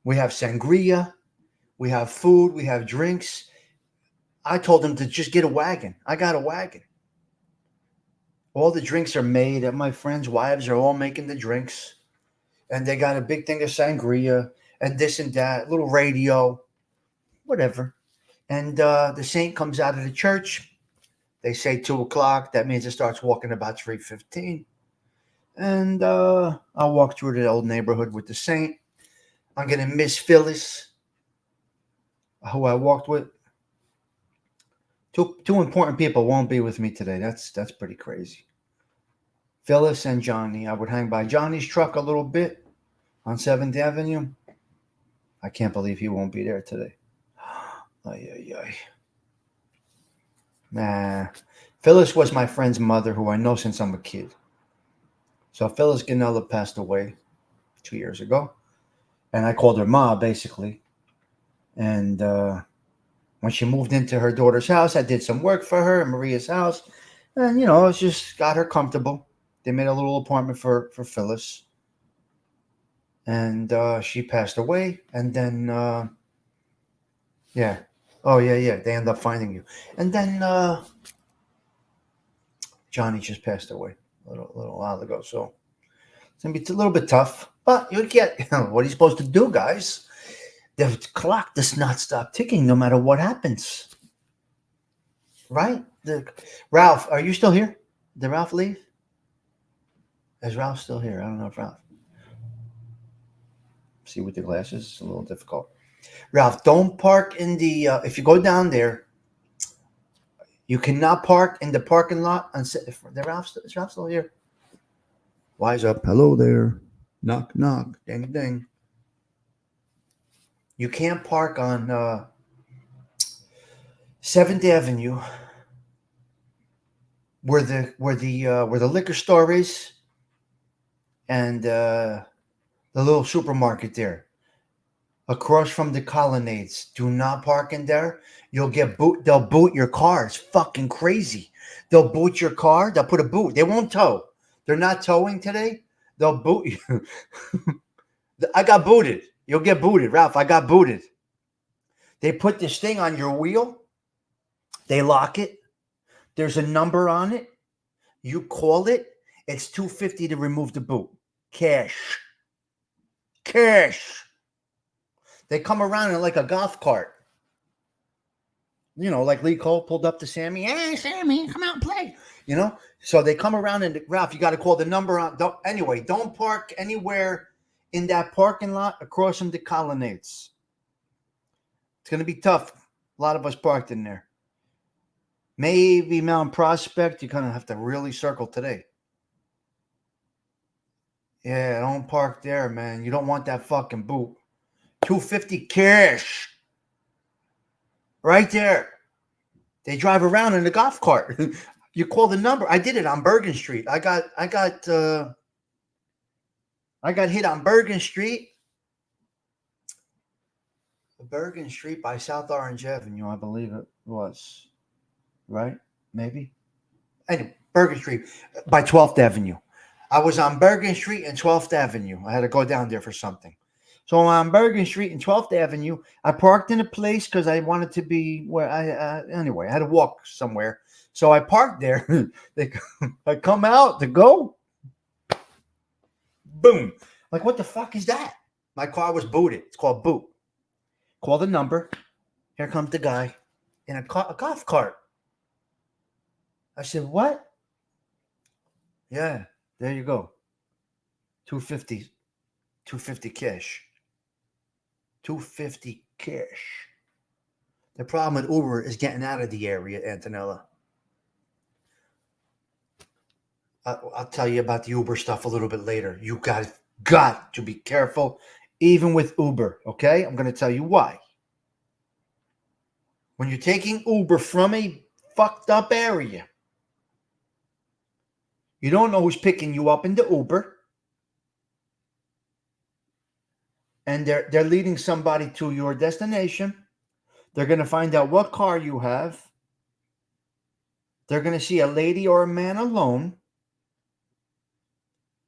We have sangria. We have food. We have drinks. I told them to just get a wagon. I got a wagon. All the drinks are made. And my friends' wives are all making the drinks. And they got a big thing of sangria and this and that, little radio, whatever. And the saint comes out of the church. They say 2 o'clock. That means it starts walking about 3:15. And I'll walk through the old neighborhood with the saint. I'm going to miss Phyllis, who I walked with. Two important people won't be with me today. That's pretty crazy. Phyllis and Johnny. I would hang by Johnny's truck a little bit on 7th Avenue. I can't believe he won't be there today. Ay, ay, ay. Nah. Phyllis was my friend's mother, who I know since I'm a kid. So Phyllis Ganella passed away 2 years ago. And I called her Ma, basically. And when she moved into her daughter's house, I did some work for her in Maria's house. And, it just got her comfortable. They made a little apartment for Phyllis. And she passed away. And then, yeah. Oh, yeah. They end up finding you. And then Johnny just passed away a little while ago. So it's going to be a little bit tough. But you get, what are you supposed to do, guys? The clock does not stop ticking no matter what happens. Right? Ralph, are you still here? Did Ralph leave? Is Ralph still here? I don't know if Ralph. See with the glasses, it's a little difficult. Ralph, don't park in the. If you go down there, you cannot park in the parking lot. Is Ralph still here? Wise up. Hello there. Knock, knock. Ding, ding. You can't park on 7th Avenue, where the liquor store is, and the little supermarket there, across from the colonnades. Do not park in there. You'll get boot. They'll boot your car. It's fucking crazy. They'll boot your car. They'll put a boot. They won't tow. They're not towing today. They'll boot you. I got booted. You'll get booted, Ralph. I got booted. They put this thing on your wheel. They lock it. There's a number on it. You call it. It's $250 to remove the boot. Cash. They come around in like a golf cart. Like Lee Cole pulled up to Sammy. Hey, Sammy, come out and play. So they come around and Ralph, you got to call the number on. Don't park anywhere in that parking lot across from the colonnades. It's going to be tough. A lot of us parked in there. Maybe Mount Prospect, you're going to have to really circle today. Yeah, don't park there, man. You don't want that fucking boot. $250 cash. Right there. They drive around in a golf cart. You call the number. I did it on Bergen Street. I got hit on Bergen Street. Bergen Street by South Orange Avenue, I believe it was. Right? Maybe. Anyway, Bergen Street by 12th Avenue. I was on Bergen Street and 12th Avenue. I had to go down there for something. So on Bergen Street and 12th Avenue, I parked in a place because I wanted to be where anyway, I had to walk somewhere. So I parked there. I come out to go. Boom. Like, what the fuck is that? My car was booted. It's called boot. Call the number. Here comes the guy in a golf cart. I said, what? Yeah, there you go. $250 cash. $250 cash. The problem with Uber is getting out of the area, Antonella. I'll tell you about the Uber stuff a little bit later. You got to be careful, even with Uber, okay? I'm going to tell you why. When you're taking Uber from a fucked up area, you don't know who's picking you up in the Uber. And they're leading somebody to your destination. They're going to find out what car you have. They're going to see a lady or a man alone.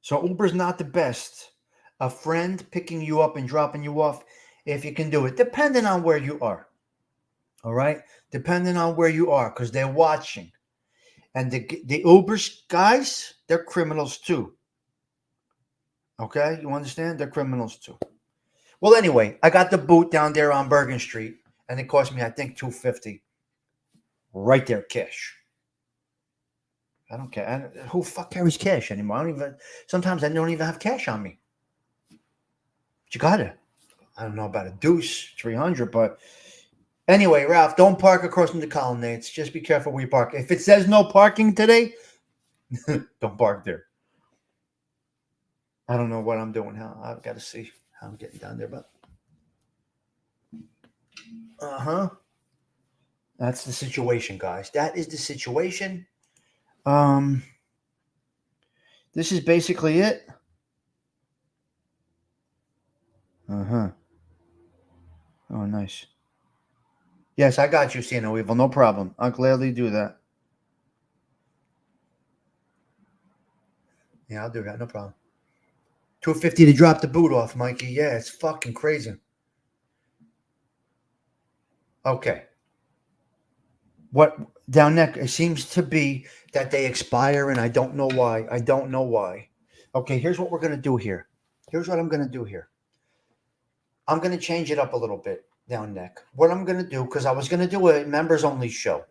So Uber's not the best. A friend picking you up and dropping you off, if you can do it, depending on where you are. All right? Depending on where you are, because they're watching. And the Uber's guys, they're criminals too. Okay? You understand? They're criminals too. Well, anyway, I got the boot down there on Bergen Street, and it cost me, I think, $250. Right there, cash. I don't care. Who fuck carries cash anymore? Sometimes I don't even have cash on me. But you got it. I don't know about a deuce, 300, but anyway, Ralph, don't park across from the colonnades. Just be careful where you park. If it says no parking today, don't park there. I don't know what I'm doing. How I've got to see how I'm getting down there, but that's the situation, guys. That is the situation. This is basically it. Oh, nice. Yes, I got you, Sienna Weevil. No problem. I'll gladly do that. Yeah, I'll do that. No problem. $250 to drop the boot off, Mikey. Yeah, it's fucking crazy. Okay. What down neck? It seems to be that they expire, and I don't know why. I don't know why. Okay, here's what we're gonna do here. Here's what I'm gonna do here. I'm gonna change it up a little bit down neck. What I'm gonna do, because I was gonna do a members only show.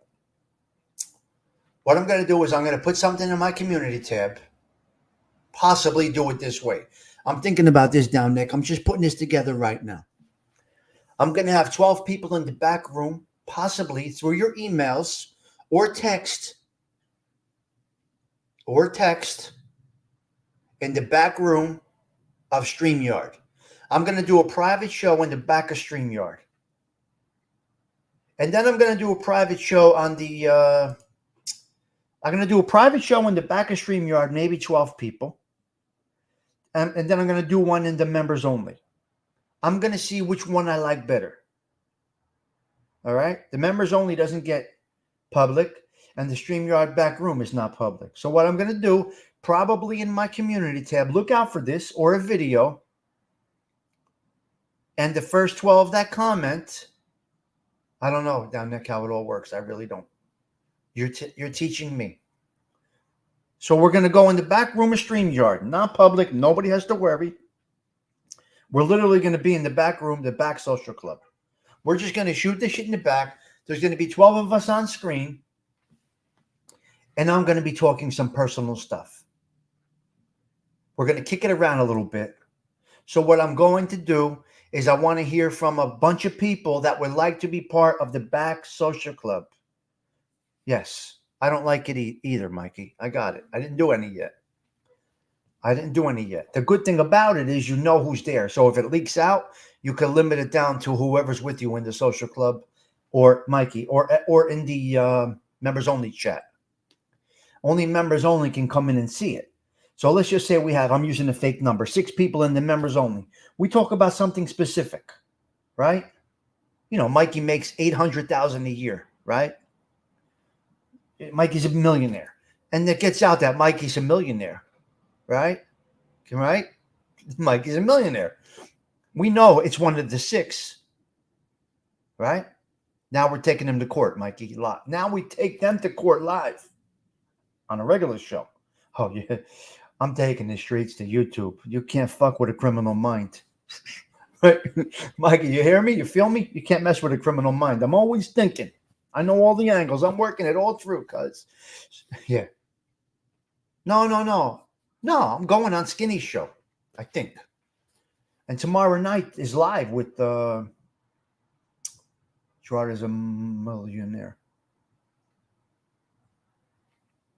What I'm gonna do is I'm gonna put something in my community tab. Possibly do it this way. I'm thinking about this down neck. I'm just putting this together right now. I'm gonna have 12 people in the back room, possibly through your emails or text in the back room of StreamYard. I'm going to do a private show in the back of StreamYard. And then I'm going to do a private show on the I'm going to do a private show in the back of StreamYard, maybe 12 people. And then I'm going to do one in the members only. I'm going to see which one I like better. All right? The members only doesn't get public, and the StreamYard back room is not public. So what I'm going to do, probably in my community tab, look out for this or a video. And the first 12 that comment, I don't know down there how it all works. I really don't. You're teaching me. So we're going to go in the back room of StreamYard, not public. Nobody has to worry. We're literally going to be in the back room, the back social club. We're just going to shoot this shit in the back. There's going to be 12 of us on screen. And I'm going to be talking some personal stuff. We're going to kick it around a little bit. So what I'm going to do is I want to hear from a bunch of people that would like to be part of the back social club. Yes, I don't like it either, Mikey. I got it. I didn't do any yet. The good thing about it is you know who's there. So if it leaks out, you can limit it down to whoever's with you in the social club or Mikey or in the members only chat. Only members only can come in and see it. So let's just say I'm using a fake number, 6 people in the members only. We talk about something specific, right? You know, Mikey makes $800,000 a year, right? Mikey's a millionaire. And it gets out that Mikey's a millionaire, right? Right? Mikey's a millionaire. We know it's one of the 6, right? Now we're taking them to court, Mikey. Now we take them to court live on a regular show. Oh, yeah. I'm taking the streets to YouTube. You can't fuck with a criminal mind. Right? Mikey, you hear me? You feel me? You can't mess with a criminal mind. I'm always thinking. I know all the angles. I'm working it all through, cuz. Yeah. No. No, I'm going on Skinny's show, I think. And tomorrow night is live with Gerard is a millionaire.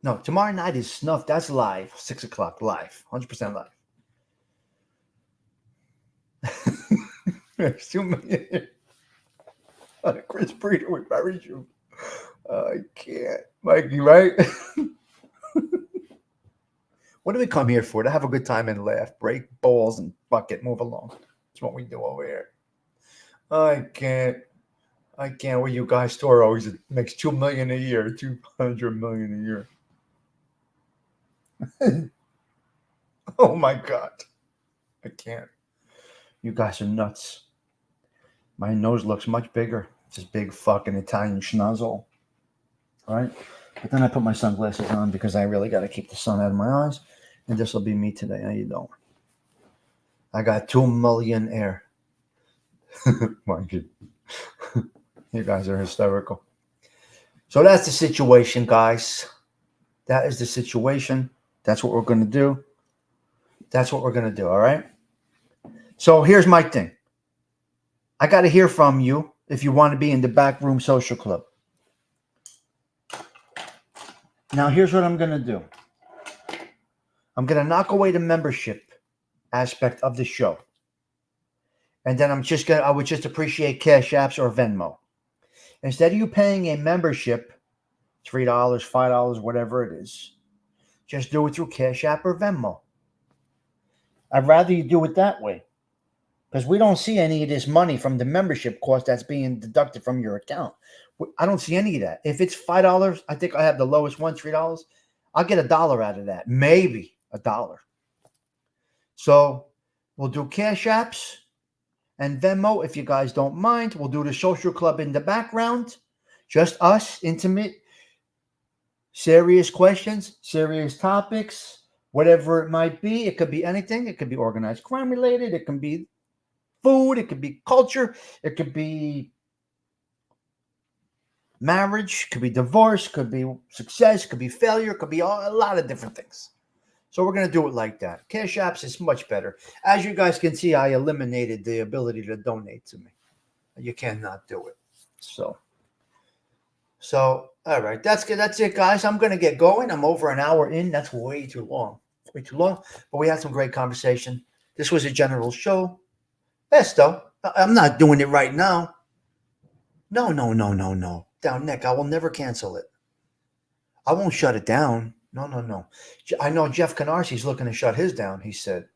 No, tomorrow night is Snuff. That's live. 6 o'clock live. 100% live. There's 2 million. Chris Breeder with Barry Shoe. I can't. Mikey, right? What do we come here for? To have a good time and laugh, break balls, and fuck it, move along. That's what we do over here. I can't. Well, you guys store always makes $2 million a year, $200 million a year. Oh my God. I can't. You guys are nuts. My nose looks much bigger. It's this big fucking Italian schnozzle. All right? But then I put my sunglasses on because I really got to keep the sun out of my eyes. And this will be me today. How you doing? I got 2 million air. You guys are hysterical. So that's the situation, guys. That is the situation. That's what we're going to do. All right? So here's my thing. I got to hear from you if you want to be in the back room social club. Now, here's what I'm going to do. I'm going to knock away the membership aspect of the show. And then I would just appreciate Cash Apps or Venmo. Instead of you paying a membership, $3, $5, whatever it is, just do it through Cash App or Venmo. I'd rather you do it that way. Because we don't see any of this money from the membership cost that's being deducted from your account. I don't see any of that. If it's $5, I think I have the lowest one, $3. I'll get $1 out of that. Maybe $1. So we'll do Cash Apps and Venmo if you guys don't mind. We'll do the social club in the background. Just us, intimate, serious questions, serious topics, whatever it might be. It could be anything. It could be organized crime related. It can be food. It could be culture. It could be marriage. Could be divorce. Could be success. Could be failure. Could be a lot of different things. So we're going to do it like that. Cash Apps is much better. As you guys can see, I eliminated the ability to donate to me. You cannot do it. So all right. That's good. That's it, guys. I'm going to get going. I'm over an hour in. That's way too long. Way too long. But we had some great conversation. This was a general show. Yes, though. I'm not doing it right now. No. Down, Nick, I will never cancel it. I won't shut it down. No. I know Jeff Canarsi's looking to shut his down, he said.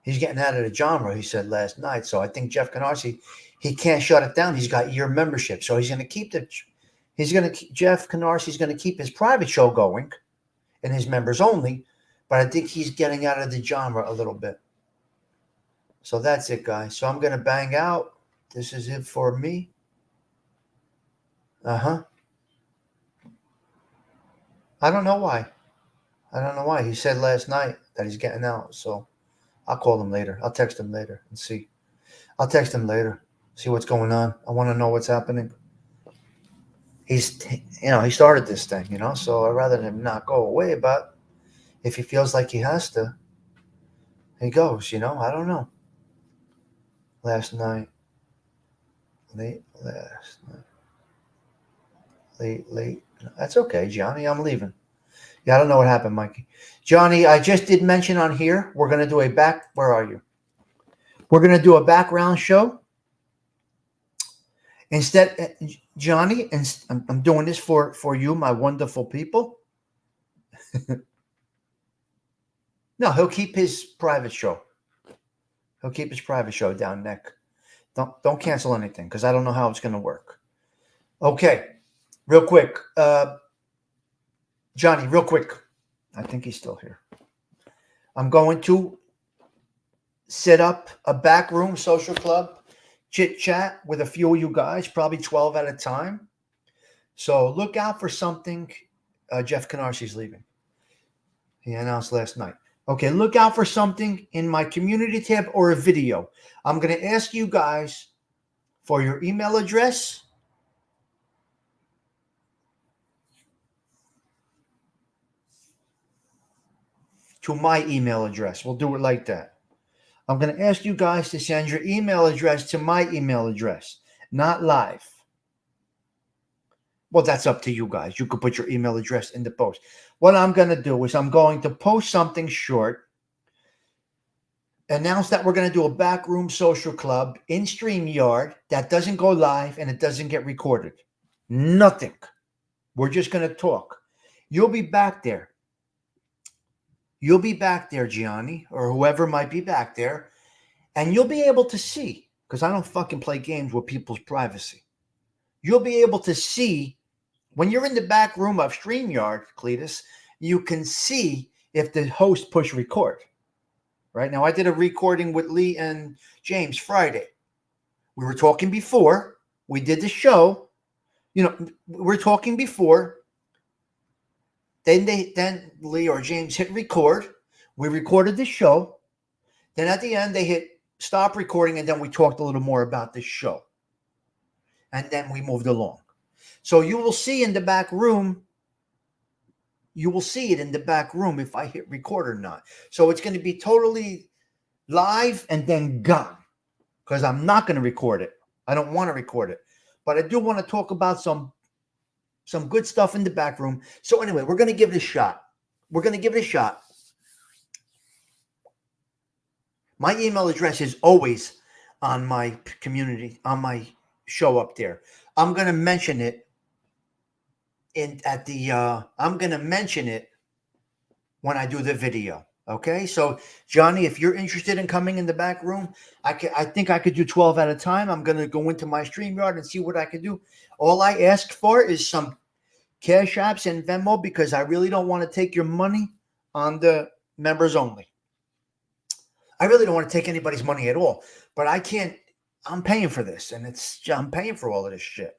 He's getting out of the genre, he said last night. So I think Jeff Canarsi, he can't shut it down. He's got year membership. So he's going to keep Jeff Canarsi's going to keep his private show going and his members only. But I think he's getting out of the genre a little bit. So that's it, guys. So I'm going to bang out. This is it for me. I don't know why. He said last night that he's getting out. So I'll call him later. I'll text him later and see. See what's going on. I want to know what's happening. He started this thing, so I'd rather him not go away. But if he feels like he has to, he goes, I don't know. Late last night. Late. That's okay, Johnny. I'm leaving. Yeah, I don't know what happened, Mikey. Johnny, I just did mention on here, we're going to do where are you? We're going to do a background show. Instead, Johnny, and I'm doing this for you, my wonderful people. No, he'll keep his private show. Down, Nick. Don't cancel anything because I don't know how it's going to work. Okay, real quick. Johnny, real quick. I think he's still here. I'm going to set up a backroom social club chit chat with a few of you guys, probably 12 at a time. So look out for something. Jeff Canarsi's leaving. He announced last night. Okay, look out for something in my community tab or a video. I'm going to ask you guys for your email address. To my email address. We'll do it like that. I'm going to ask you guys to send your email address to my email address, not live. Well, that's up to you guys. You could put your email address in the post. What I'm going to do is I'm going to post something short, announce that we're going to do a backroom social club in StreamYard that doesn't go live and it doesn't get recorded. Nothing. We're just going to talk. You'll be back there. Gianni, or whoever might be back there, and you'll be able to see, because I don't fucking play games with people's privacy. You'll be able to see, when you're in the back room of StreamYard, Cletus, you can see if the host push record. Right now, I did a recording with Lee and James Friday. We were talking before. We did the show. We're talking before. Then Lee or James hit record. We recorded the show. Then at the end, they hit stop recording, and then we talked a little more about the show. And then we moved along. So you will see in the back room, if I hit record or not. So it's going to be totally live and then gone, because I'm not going to record it. I don't want to record it. But I do want to talk about some good stuff in the back room. So anyway, we're going to give it a shot. My email address is always on my community, on my show up there. I'm going to mention it I'm going to mention it when I do the video. Okay, so Johnny, if you're interested in coming in the back room, I think I could do 12 at a time. I'm gonna go into my StreamYard and see what I can do. All I ask for is some Cash Apps and Venmo because I really don't want to take your money on the members only. I really don't want to take anybody's money at all, but I can't. I'm paying for this, and I'm paying for all of this shit.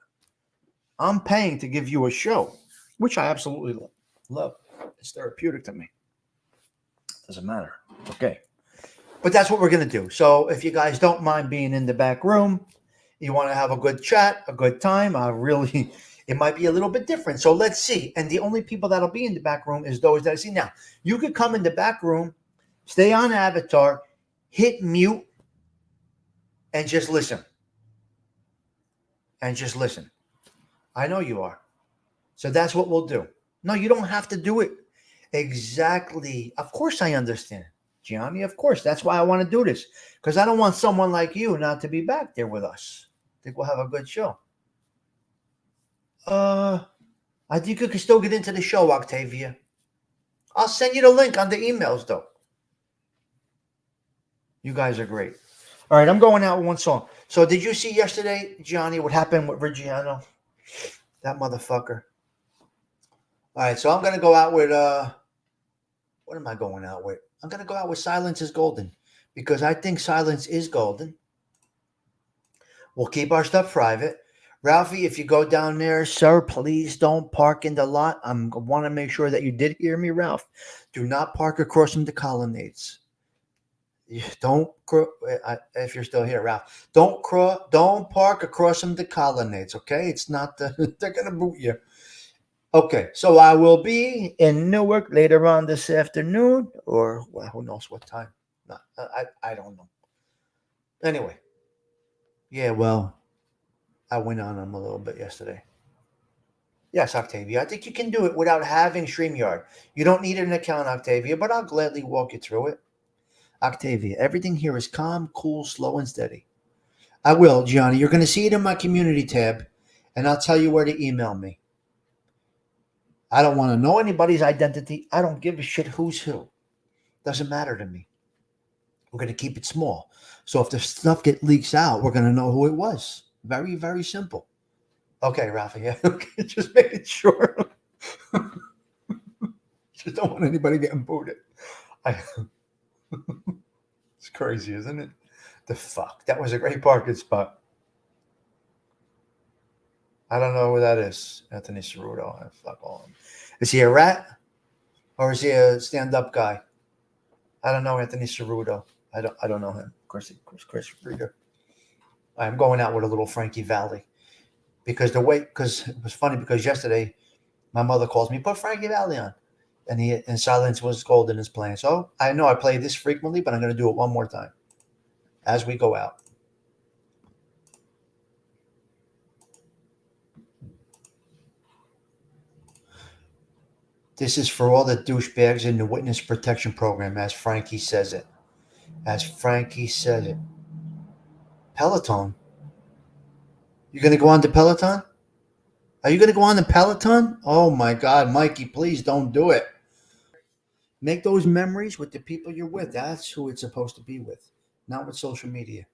I'm paying to give you a show, which I absolutely love. It's therapeutic to me. Doesn't matter. Okay. But that's what we're going to do. So if you guys don't mind being in the back room, you want to have a good chat, a good time, it might be a little bit different. So let's see. And the only people that'll be in the back room is those that I see. Now, you could come in the back room, stay on avatar, hit mute, and just listen. And just listen. I know you are. So that's what we'll do. No, you don't have to do it exactly. Of course I understand, Gianni. Of course. That's why I want to do this. Because I don't want someone like you not to be back there with us. I think we'll have a good show. I think you can still get into the show, Octavia. I'll send you the link on the emails, though. You guys are great. All right, I'm going out with one song. So did you see yesterday, Gianni, what happened with Reggiano? That motherfucker. All right, so I'm going to go out with, what am I going out with? I'm going to go out with Silence is Golden because I think silence is golden. We'll keep our stuff private. Ralphie, if you go down there, sir, please don't park in the lot. I want to make sure that you did hear me, Ralph. Do not park across from the colonnades. Don't, if you're still here, Ralph, don't park across from the colonnades, okay? It's not, they're going to boot you. Okay, so I will be in Newark later on this afternoon, or well, who knows what time. No, I don't know. Anyway, yeah, well, I went on them a little bit yesterday. Yes, Octavia, I think you can do it without having StreamYard. You don't need an account, Octavia, but I'll gladly walk you through it. Octavia, everything here is calm, cool, slow, and steady. I will, Gianni. You're going to see it in my community tab, and I'll tell you where to email me. I don't want to know anybody's identity. I don't give a shit who's who. Doesn't matter to me. We're going to keep it small. So if the stuff leaks out, we're going to know who it was. Very, very simple. Okay, Rafa, yeah. Okay, just making sure. Just don't want anybody getting booted. It's crazy, isn't it? The fuck. That was a great parking spot. I don't know who that is. Anthony Cerruto. Fuck all him. Is he a rat? Or is he a stand-up guy? I don't know Anthony Cerruto. I don't know him. Chris Frieder. I'm going out with a little Frankie Valli. Because it was funny because yesterday my mother calls me, put Frankie Valli on. And Silence was Golden is playing. So I know I play this frequently, but I'm going to do it one more time as we go out. This is for all the douchebags in the witness protection program, as Frankie says it. As Frankie said it. Peloton. You going to go on to Peloton? Are you going to go on to Peloton? Oh, my God, Mikey, please don't do it. Make those memories with the people you're with. That's who it's supposed to be with, not with social media.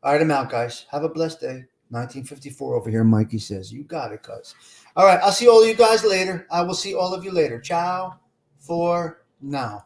All right, I'm out, guys. Have a blessed day. 1954 over here, Mikey says. You got it, cuz. All right, I'll see all of you guys later. I will see all of you later. Ciao for now.